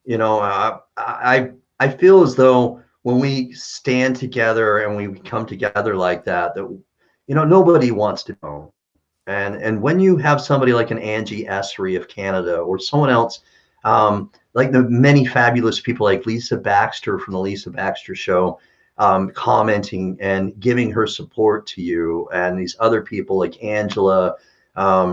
I feel as though when we stand together and we come together like that, nobody wants to know. And when you have somebody like an Angie Essery of Canada or someone else, like the many fabulous people like Lisa Baxter from the Lisa Baxter Show, commenting and giving her support to you, and these other people like Angela,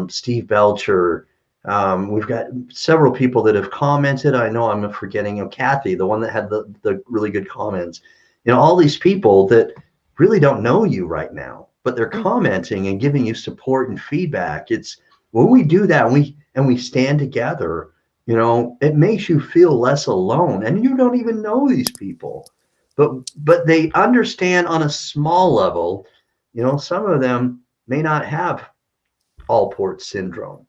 Steve Belcher. We've got several people that have commented. I know I'm forgetting Kathy, the one that had the really good comments. All these people that really don't know you right now, but they're commenting and giving you support and feedback. It's when we do that, and we stand together, it makes you feel less alone, and you don't even know these people, but they understand on a small level. Some of them may not have Alport syndrome.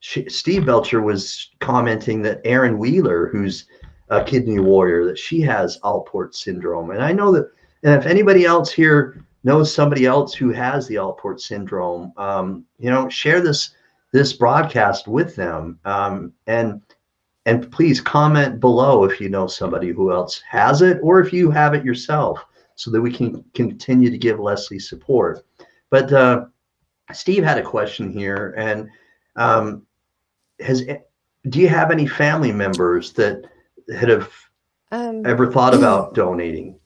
Steve Belcher was commenting that Erin Wheeler, who's a kidney warrior, that she has Alport syndrome. And I know that And if anybody else here knows somebody else who has the Alport syndrome, share this broadcast with them, and please comment below if you know somebody who else has it, or if you have it yourself, so that we can continue to give Leslie support. But Steve had a question here, and um, do you have any family members that have Um, ever thought about donating?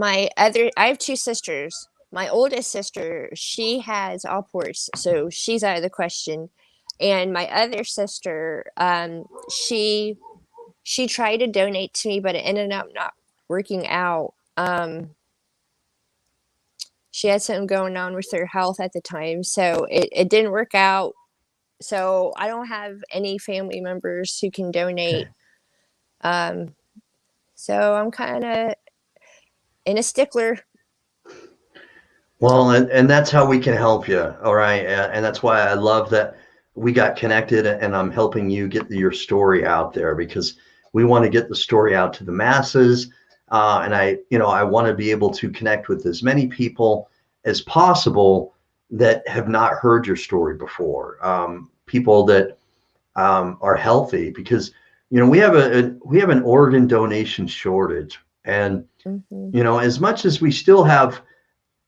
I have two sisters. My oldest sister, she has Alports, so she's out of the question. And my other sister, she tried to donate to me, but it ended up not working out. She had something going on with her health at the time, so it didn't work out. So I don't have any family members who can donate. Okay. Um, so I'm kind of in a stickler. Well, and that's how we can help you. All right. And that's why I love that we got connected, and I'm helping you get your story out there, because we want to get the story out to the masses. And I want to be able to connect with as many people as possible that have not heard your story before. People that are healthy, because we have an organ donation shortage. And Hmm. as much as we still have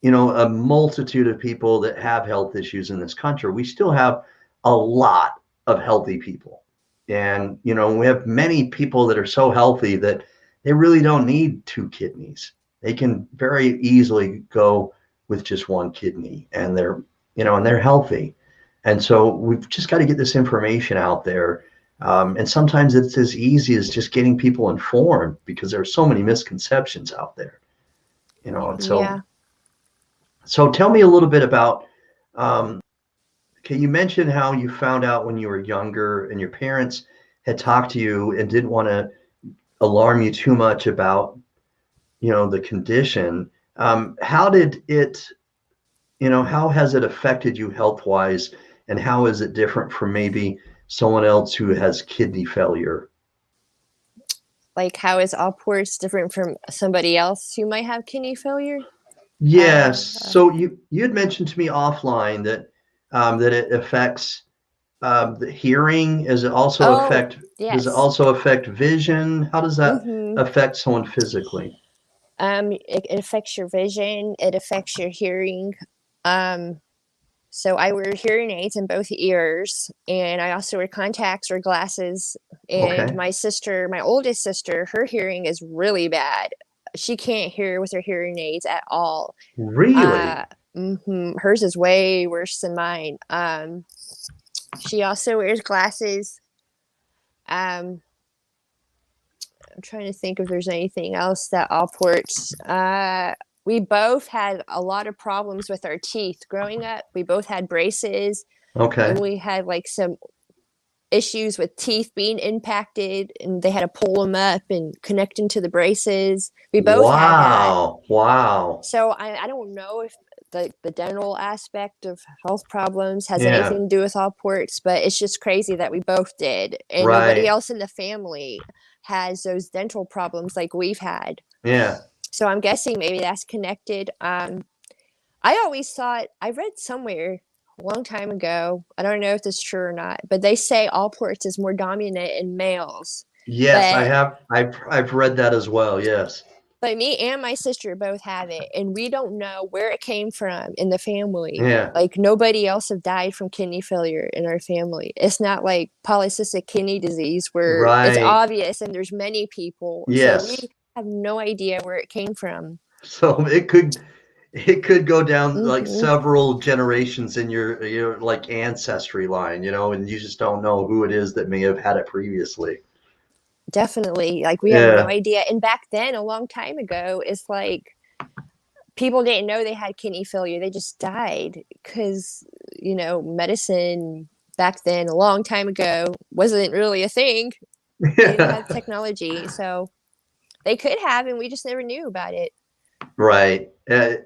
a multitude of people that have health issues in this country, we still have a lot of healthy people. And we have many people that are so healthy that they really don't need two kidneys. They can very easily go with just one kidney, and they're healthy. And so we've just got to get this information out there. And sometimes it's as easy as just getting people informed, because there are so many misconceptions out there. And Yeah. so tell me a little bit about, okay, you mentioned how you found out when you were younger and your parents had talked to you and didn't want to alarm you too much about, the condition. How did it, how has it affected you health-wise, and how is it different from maybe someone else who has kidney failure? Like, how is Alports different from somebody else who might have kidney failure? Yes. Uh, So you had mentioned to me offline that it affects the hearing. oh, Does it yes. also affect vision? How does that Hmm. affect someone physically? It affects your vision. It affects your hearing. Um, so I wear hearing aids in both ears, and I also wear contacts or glasses. And Okay. my oldest sister, her hearing is really bad. She can't hear with her hearing aids at all. Uh, Really? Hers is way worse than mine. She also wears glasses. Um, I'm trying to think if there's anything else that Alports. We both had a lot of problems with our teeth growing up. We both had braces, and Okay. we had like some issues with teeth being impacted, and they had to pull them up and connect them to the braces. We both had that. Wow. Wow. So I don't know if the dental aspect of health problems has Yeah. anything to do with Alports, but it's just crazy that we both did, and nobody Right. else in the family has those dental problems like we've had. Yeah. So I'm guessing maybe that's connected. I always thought I read somewhere a long time ago. I don't know if this is true or not, but they say Alports is more dominant in males. Yes, I But have. I've read that as well. Yes. me and my sister both have it, and we don't know where it came from in the family. Yeah. Like nobody else have died from kidney failure in our family. It's not like polycystic kidney disease where it's Right. obvious and there's many people. So we Yes. have no idea where it came from. So it could go down like Hmm. several generations in your like ancestry line, and you just don't know who it is that may have had it previously. Definitely. Like we have no Yeah. idea. And back then, a long time ago, it's like people didn't know they had kidney failure. They just died because, medicine back then, a long time ago, wasn't really a thing. They didn't have Yeah. technology. So they could have, and we just never knew about it. Right. And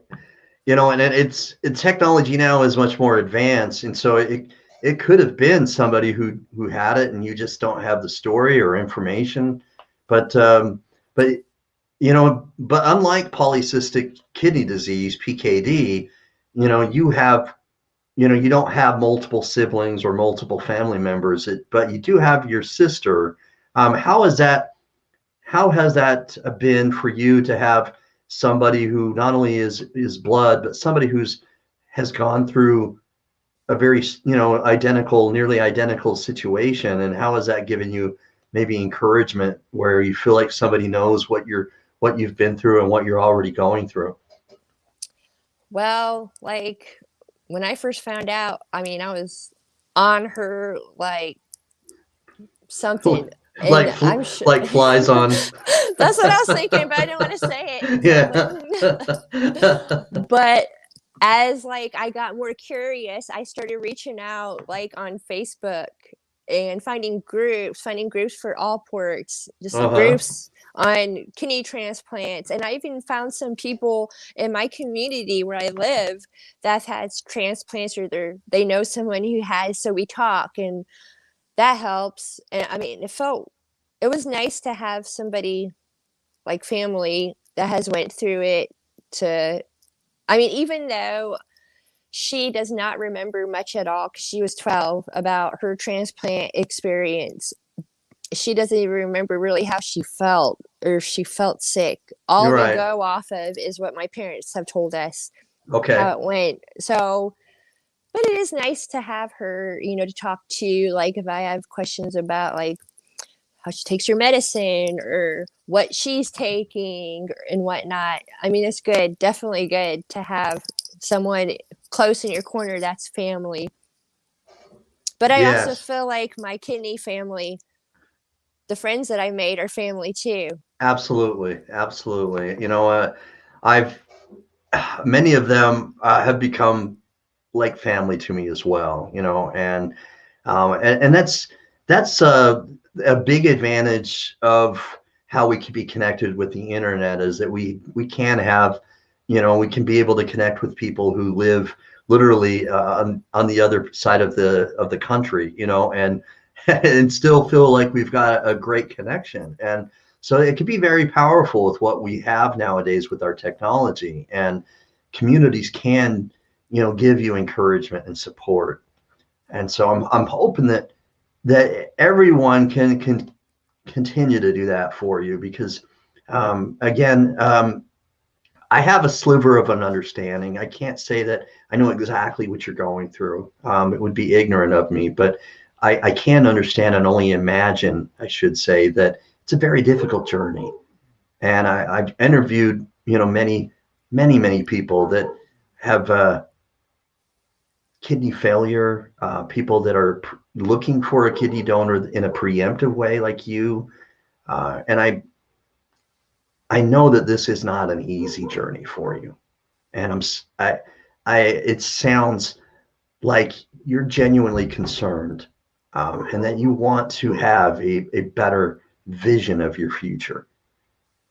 technology now is much more advanced, and so it could have been somebody who had it, and you just don't have the story or information. But but unlike polycystic kidney disease, PKD, you have, you don't have multiple siblings or multiple family members, but you do have your sister. How is that? How has that been for you to have somebody who not only is blood, but somebody who's has gone through a very, identical, nearly identical situation? And how has that given you maybe encouragement where you feel like somebody knows what you've been through and what you're already going through? Well, like when I first found out, I mean, I was on her like something, like and I'm sure like flies on. that's what I was thinking, but I didn't want to say it. Yeah. But as like I got more curious, I started reaching out like on Facebook and finding groups for Alports, just Uh-huh. groups on kidney transplants. And I even found some people in my community where I live that has transplants, or they know someone who has, so we talk, and that helps. And I mean, it was nice to have somebody like family that has went through it. To I mean, even though she does not remember much at all because she was 12 about her transplant experience, she doesn't even remember really how she felt or if she felt sick. All You're we right. go off of is what my parents have told us how Okay. it went. So, but it is nice to have her, to talk to, like if I have questions about like how she takes her medicine or what she's taking and whatnot. I mean, it's good, definitely good to have someone close in your corner that's family. But I also Yes, feel like my kidney family, the friends that I made, are family too. absolutely. Absolutely. I've many of them have become like family to me as well, and that's a big advantage of how we can be connected with the internet, is that we can have, we can be able to connect with people who live literally on the other side of the country, and and still feel like we've got a great connection. And so it can be very powerful with what we have nowadays with our technology, and communities can, give you encouragement and support. And so I'm hoping that everyone can continue to do that for you, because again, I have a sliver of an understanding. I can't say that I know exactly what you're going through. It would be ignorant of me, but I can understand and only imagine, I should say, that it's a very difficult journey. And I've interviewed, many people that have kidney failure, people that are looking for a kidney donor in a preemptive way, like you. And I know that this is not an easy journey for you. And it sounds like you're genuinely concerned, and that you want to have a better vision of your future.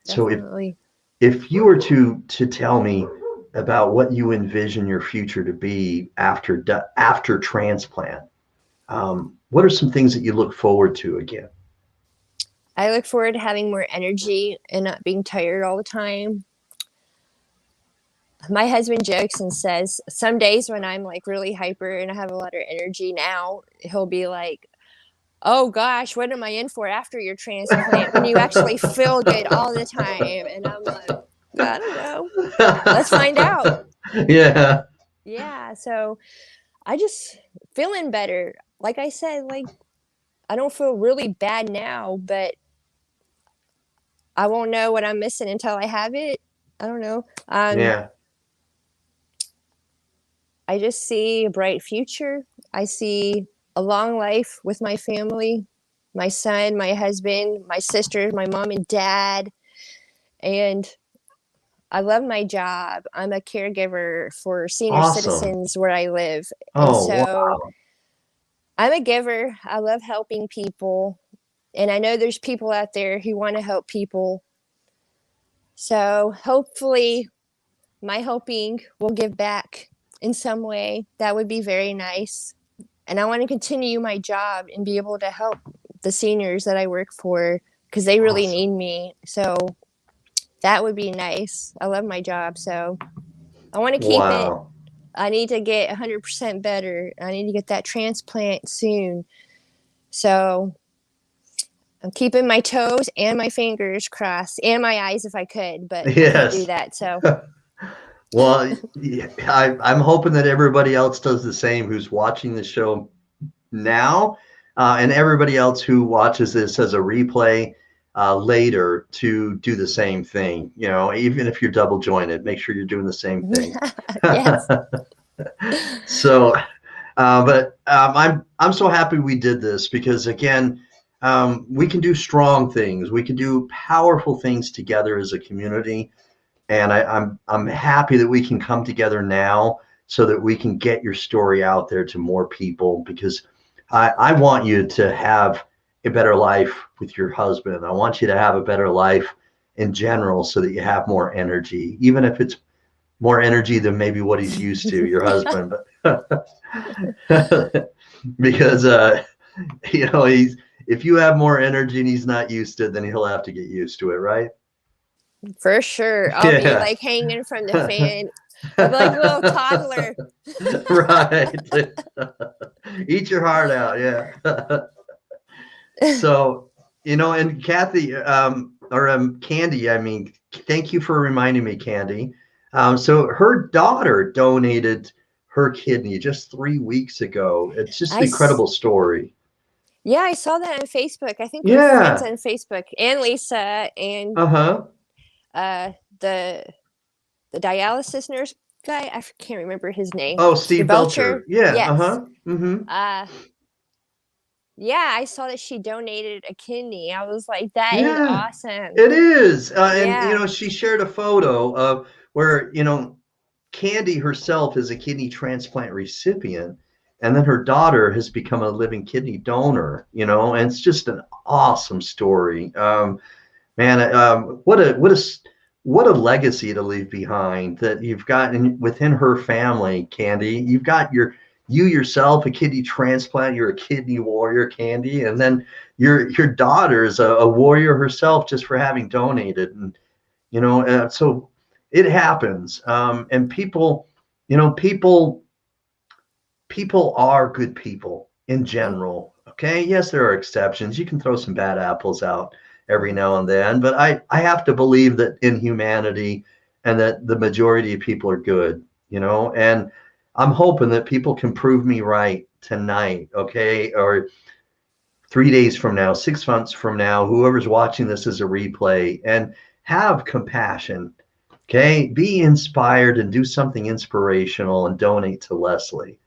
So Definitely. if you were to tell me about what you envision your future to be after transplant, what are some things that you look forward to again? I look forward to having more energy and not being tired all the time. My husband jokes and says some days when I'm like really hyper and I have a lot of energy now, he'll be like, "Oh gosh, what am I in for after your transplant when you actually feel good all the time?" And I'm like, I don't know. Let's find out. Yeah. Yeah. So I just feeling better. Like I said, like I don't feel really bad now, but I won't know what I'm missing until I have it. I don't know. Yeah. I just see a bright future. I see a long life with my family, my son, my husband, my sisters, my mom and dad. And I love my job. I'm a caregiver for senior Awesome. citizens where I live. And Oh, so wow. I'm a giver. I love helping people. And I know there's people out there who want to help people. So hopefully my helping will give back in some way. That would be very nice. And I want to continue my job and be able to help the seniors that I work for because they really Awesome. need me. So That would be nice. I love my job, so I want to keep it. Wow. I need to get 100% better. I need to get that transplant soon. So I'm keeping my toes and my fingers crossed and my eyes if I could, but I can't do Yes. that. So Well, yeah, I'm hoping that everybody else does the same who's watching the show now, and everybody else who watches this as a replay later to do the same thing. You know, even if you're double jointed, make sure you're doing the same thing. yes. So, but I'm so happy we did this because again, we can do strong things. We can do powerful things together as a community. And I'm happy that we can come together now so that we can get your story out there to more people because I want you to have a better life with your husband. I want you to have a better life in general so that you have more energy, even if it's more energy than maybe what he's used to, your husband. But because you know, if you have more energy and he's not used to it, then he'll have to get used to it, right? For sure. I'll be Yeah. like hanging from the fan. I'll be like a little toddler. Right. Eat your heart out. Yeah. So, you know, and Kathy, Candy, I mean, thank you for reminding me, Candy. So her daughter donated her kidney just 3 weeks ago. It's just I an s- incredible story. yeah, I saw that on Facebook. I think we're friends Yeah. on Facebook, and Lisa and Uh-huh. uh the the dialysis nurse guy. can't remember his name. Oh, Mr. Steve Belcher. Belcher. Yeah. Yes. Uh-huh. Mm-hmm. Uh yeah, I saw that she donated a kidney. I was like, that is Yeah, awesome. it is. And, you Yeah. know, she shared a photo of where, you know, Candy herself is a kidney transplant recipient, and then her daughter has become a living kidney donor, you know, and it's just an awesome story. Man, what a legacy to leave behind that you've got within her family, Candy. You've got you yourself a kidney transplant. You're a kidney warrior, Candy, and then your daughter is a warrior herself just for having donated, and you know, so it happens. And people, you know, people are good people in general. Okay. Yes, there are exceptions. You can throw some bad apples out every now and then, but I have to believe that in humanity and that the majority of people are good, you know, and I'm hoping that people can prove me right tonight. Okay. Or 3 days from now, 6 months from now, whoever's watching this as a replay, and have compassion. Okay. Be inspired and do something inspirational and donate to Leslie.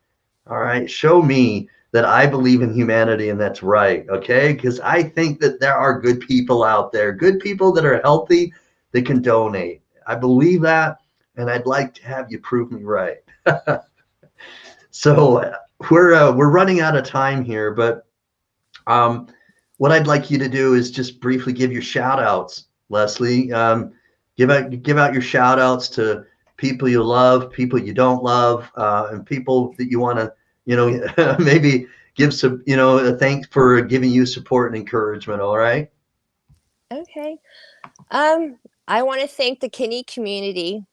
All right. Show me that I believe in humanity and that's right. Okay. Because I think that there are good people out there, good people that are healthy that can donate. I believe that. And I'd like to have you prove me right. So we're running out of time here, but what I'd like you to do is just briefly give your shout outs, Leslie. Give out your shout outs to people you love, people you don't love, and people that you want to, you know, maybe give some, you know, a thanks for giving you support and encouragement. All right. Okay. I want to thank the kidney community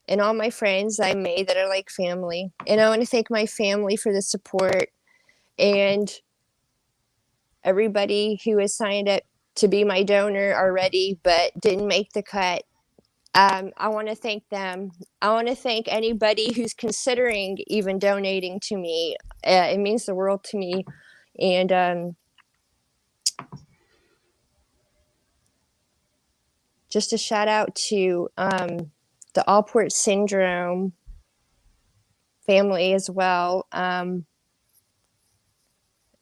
and all my friends I made that are like family. And I want to thank my family for the support and everybody who has signed up to be my donor already but didn't make the cut. I want to thank them. I want to thank anybody who's considering even donating to me. It means the world to me. And just a shout out to the Alports syndrome family as well.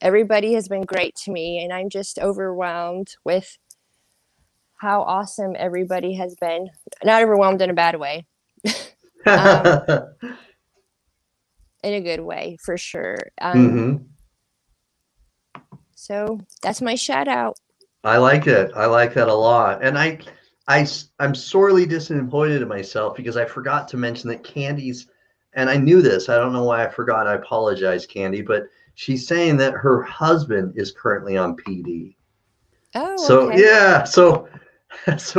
Everybody has been great to me, and I'm just overwhelmed with how awesome everybody has been. Not overwhelmed in a bad way, um, in a good way for sure. Hmm. So that's my shout out. I like it. I like that a lot. And I'm sorely disappointed in myself because I forgot to mention that Candy's, and I knew this. I don't know why I forgot. I apologize, Candy, but she's saying that her husband is currently on PD. Oh, So okay. yeah, so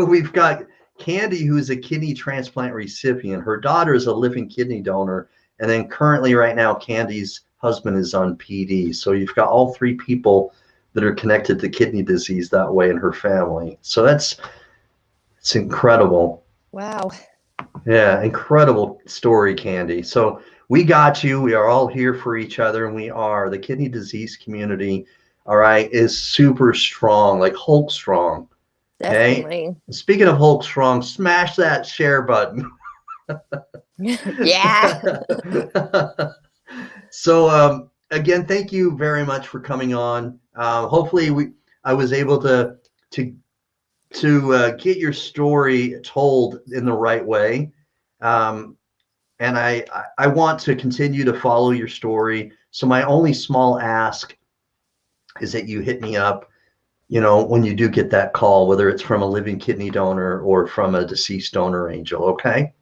we've got Candy, who is a kidney transplant recipient, her daughter is a living kidney donor. And then currently right now, Candy's husband is on PD. So you've got all three people that are connected to kidney disease that way in her family. So it's incredible. Wow. Yeah, incredible story, Candy. So we got you. We are all here for each other, and we are. The kidney disease community, all right, is super strong, like Hulk strong. Definitely. Okay? Speaking of Hulk strong, smash that share button. Yeah. So again, thank you very much for coming on. Hopefully I was able to get your story told in the right way. And I want to continue to follow your story. So my only small ask is that you hit me up, when you do get that call, whether it's from a living kidney donor or from a deceased donor angel. Okay.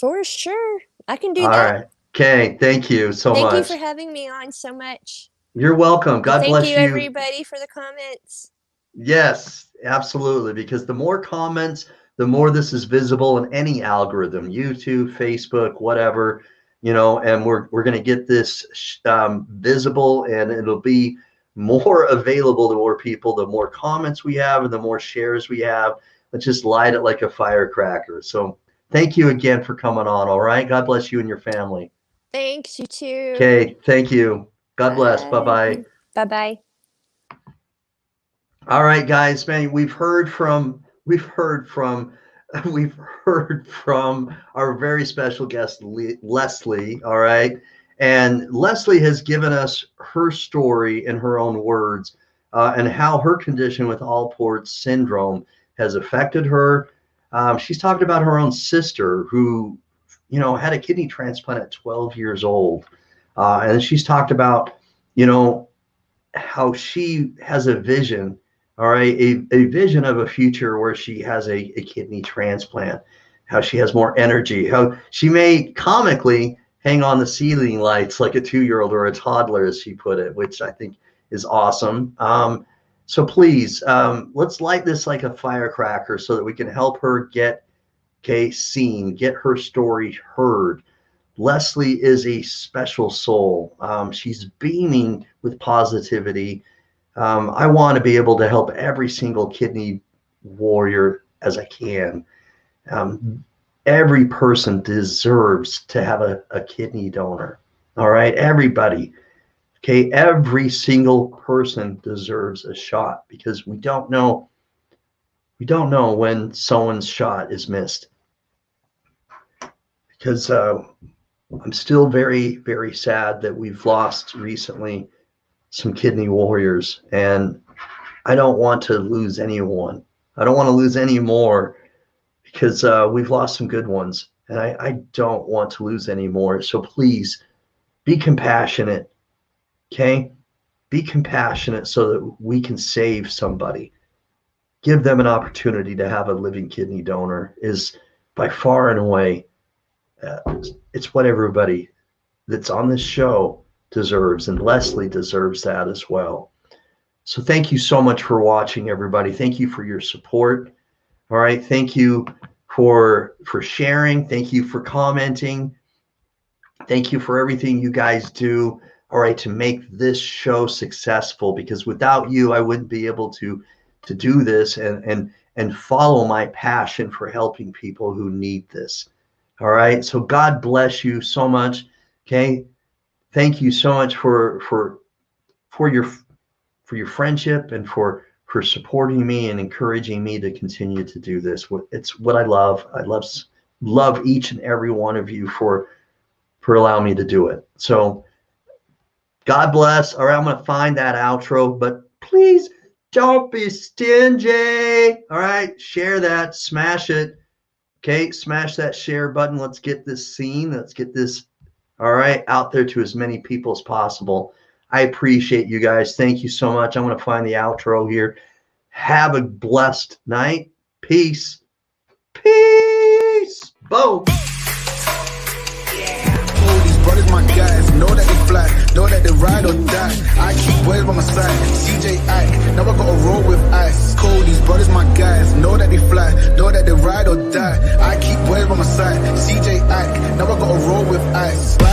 For sure. I can do All that. right. Okay. Thank you so much. Thank you for having me on so much. You're welcome. God bless you. Thank you, everybody, for the comments. Yes, absolutely. Because the more comments, the more this is visible in any algorithm, YouTube, Facebook, whatever, and we're going to get this visible, and it'll be more available to more people. The more comments we have and the more shares we have, let's just light it like a firecracker. So thank you again for coming on. All right. God bless you and your family. Thanks, you too. Okay. Thank you. God bless. Bye-bye. Bye-bye. All right, guys, man, we've heard from our very special guest, Leslie. All right. And Leslie has given us her story in her own words, and how her condition with Alports syndrome has affected her. She's talked about her own sister who, had a kidney transplant at 12 years old. And she's talked about, how she has a vision, all right, a vision of a future where she has a kidney transplant, how she has more energy, how she may comically hang on the ceiling lights like a 2-year-old or a toddler, as she put it, which I think is awesome. So please, let's light this like a firecracker so that we can help her get seen, get her story heard. Leslie is a special soul. She's beaming with positivity. I want to be able to help every single kidney warrior as I can. Every person deserves to have a kidney donor. All right, everybody. Okay, every single person deserves a shot, because we don't know when someone's shot is missed. Because I'm still very, very sad that we've lost recently some kidney warriors, and I don't want to lose anyone. I don't want to lose any more, because we've lost some good ones, and I don't want to lose any more. So please be compassionate. Okay? Be compassionate so that we can save somebody. Give them an opportunity to have a living kidney donor is by far and away, it's what everybody that's on this show deserves, and Leslie deserves that as well. So thank you so much for watching, everybody. Thank you for your support. All right. Thank you for sharing. Thank you for commenting. Thank you for everything you guys do, all right, to make this show successful, because without you, I wouldn't be able to do this and follow my passion for helping people who need this. All right. So God bless you so much. Okay. Thank you so much for your friendship and for supporting me and encouraging me to continue to do this. It's what I love. I love each and every one of you for allowing me to do it. So God bless. All right, I'm going to find that outro, but please don't be stingy. All right, share that, smash it. Okay, smash that share button. Let's get this seen. Let's get this, all right, out there to as many people as possible. I appreciate you guys. Thank you so much. I'm going to find the outro here. Have a blessed night. Peace. Peace. Boom. All these brothers, my guys, know that they fly, know that they ride or die. I keep boys by my side, CJ Ike, now I gotta roll with ice. Cold, these brothers, brothers my guys. Know that they fly, know that they ride or die. I keep boys by my side. CJ Ack, now I gotta roll with ice.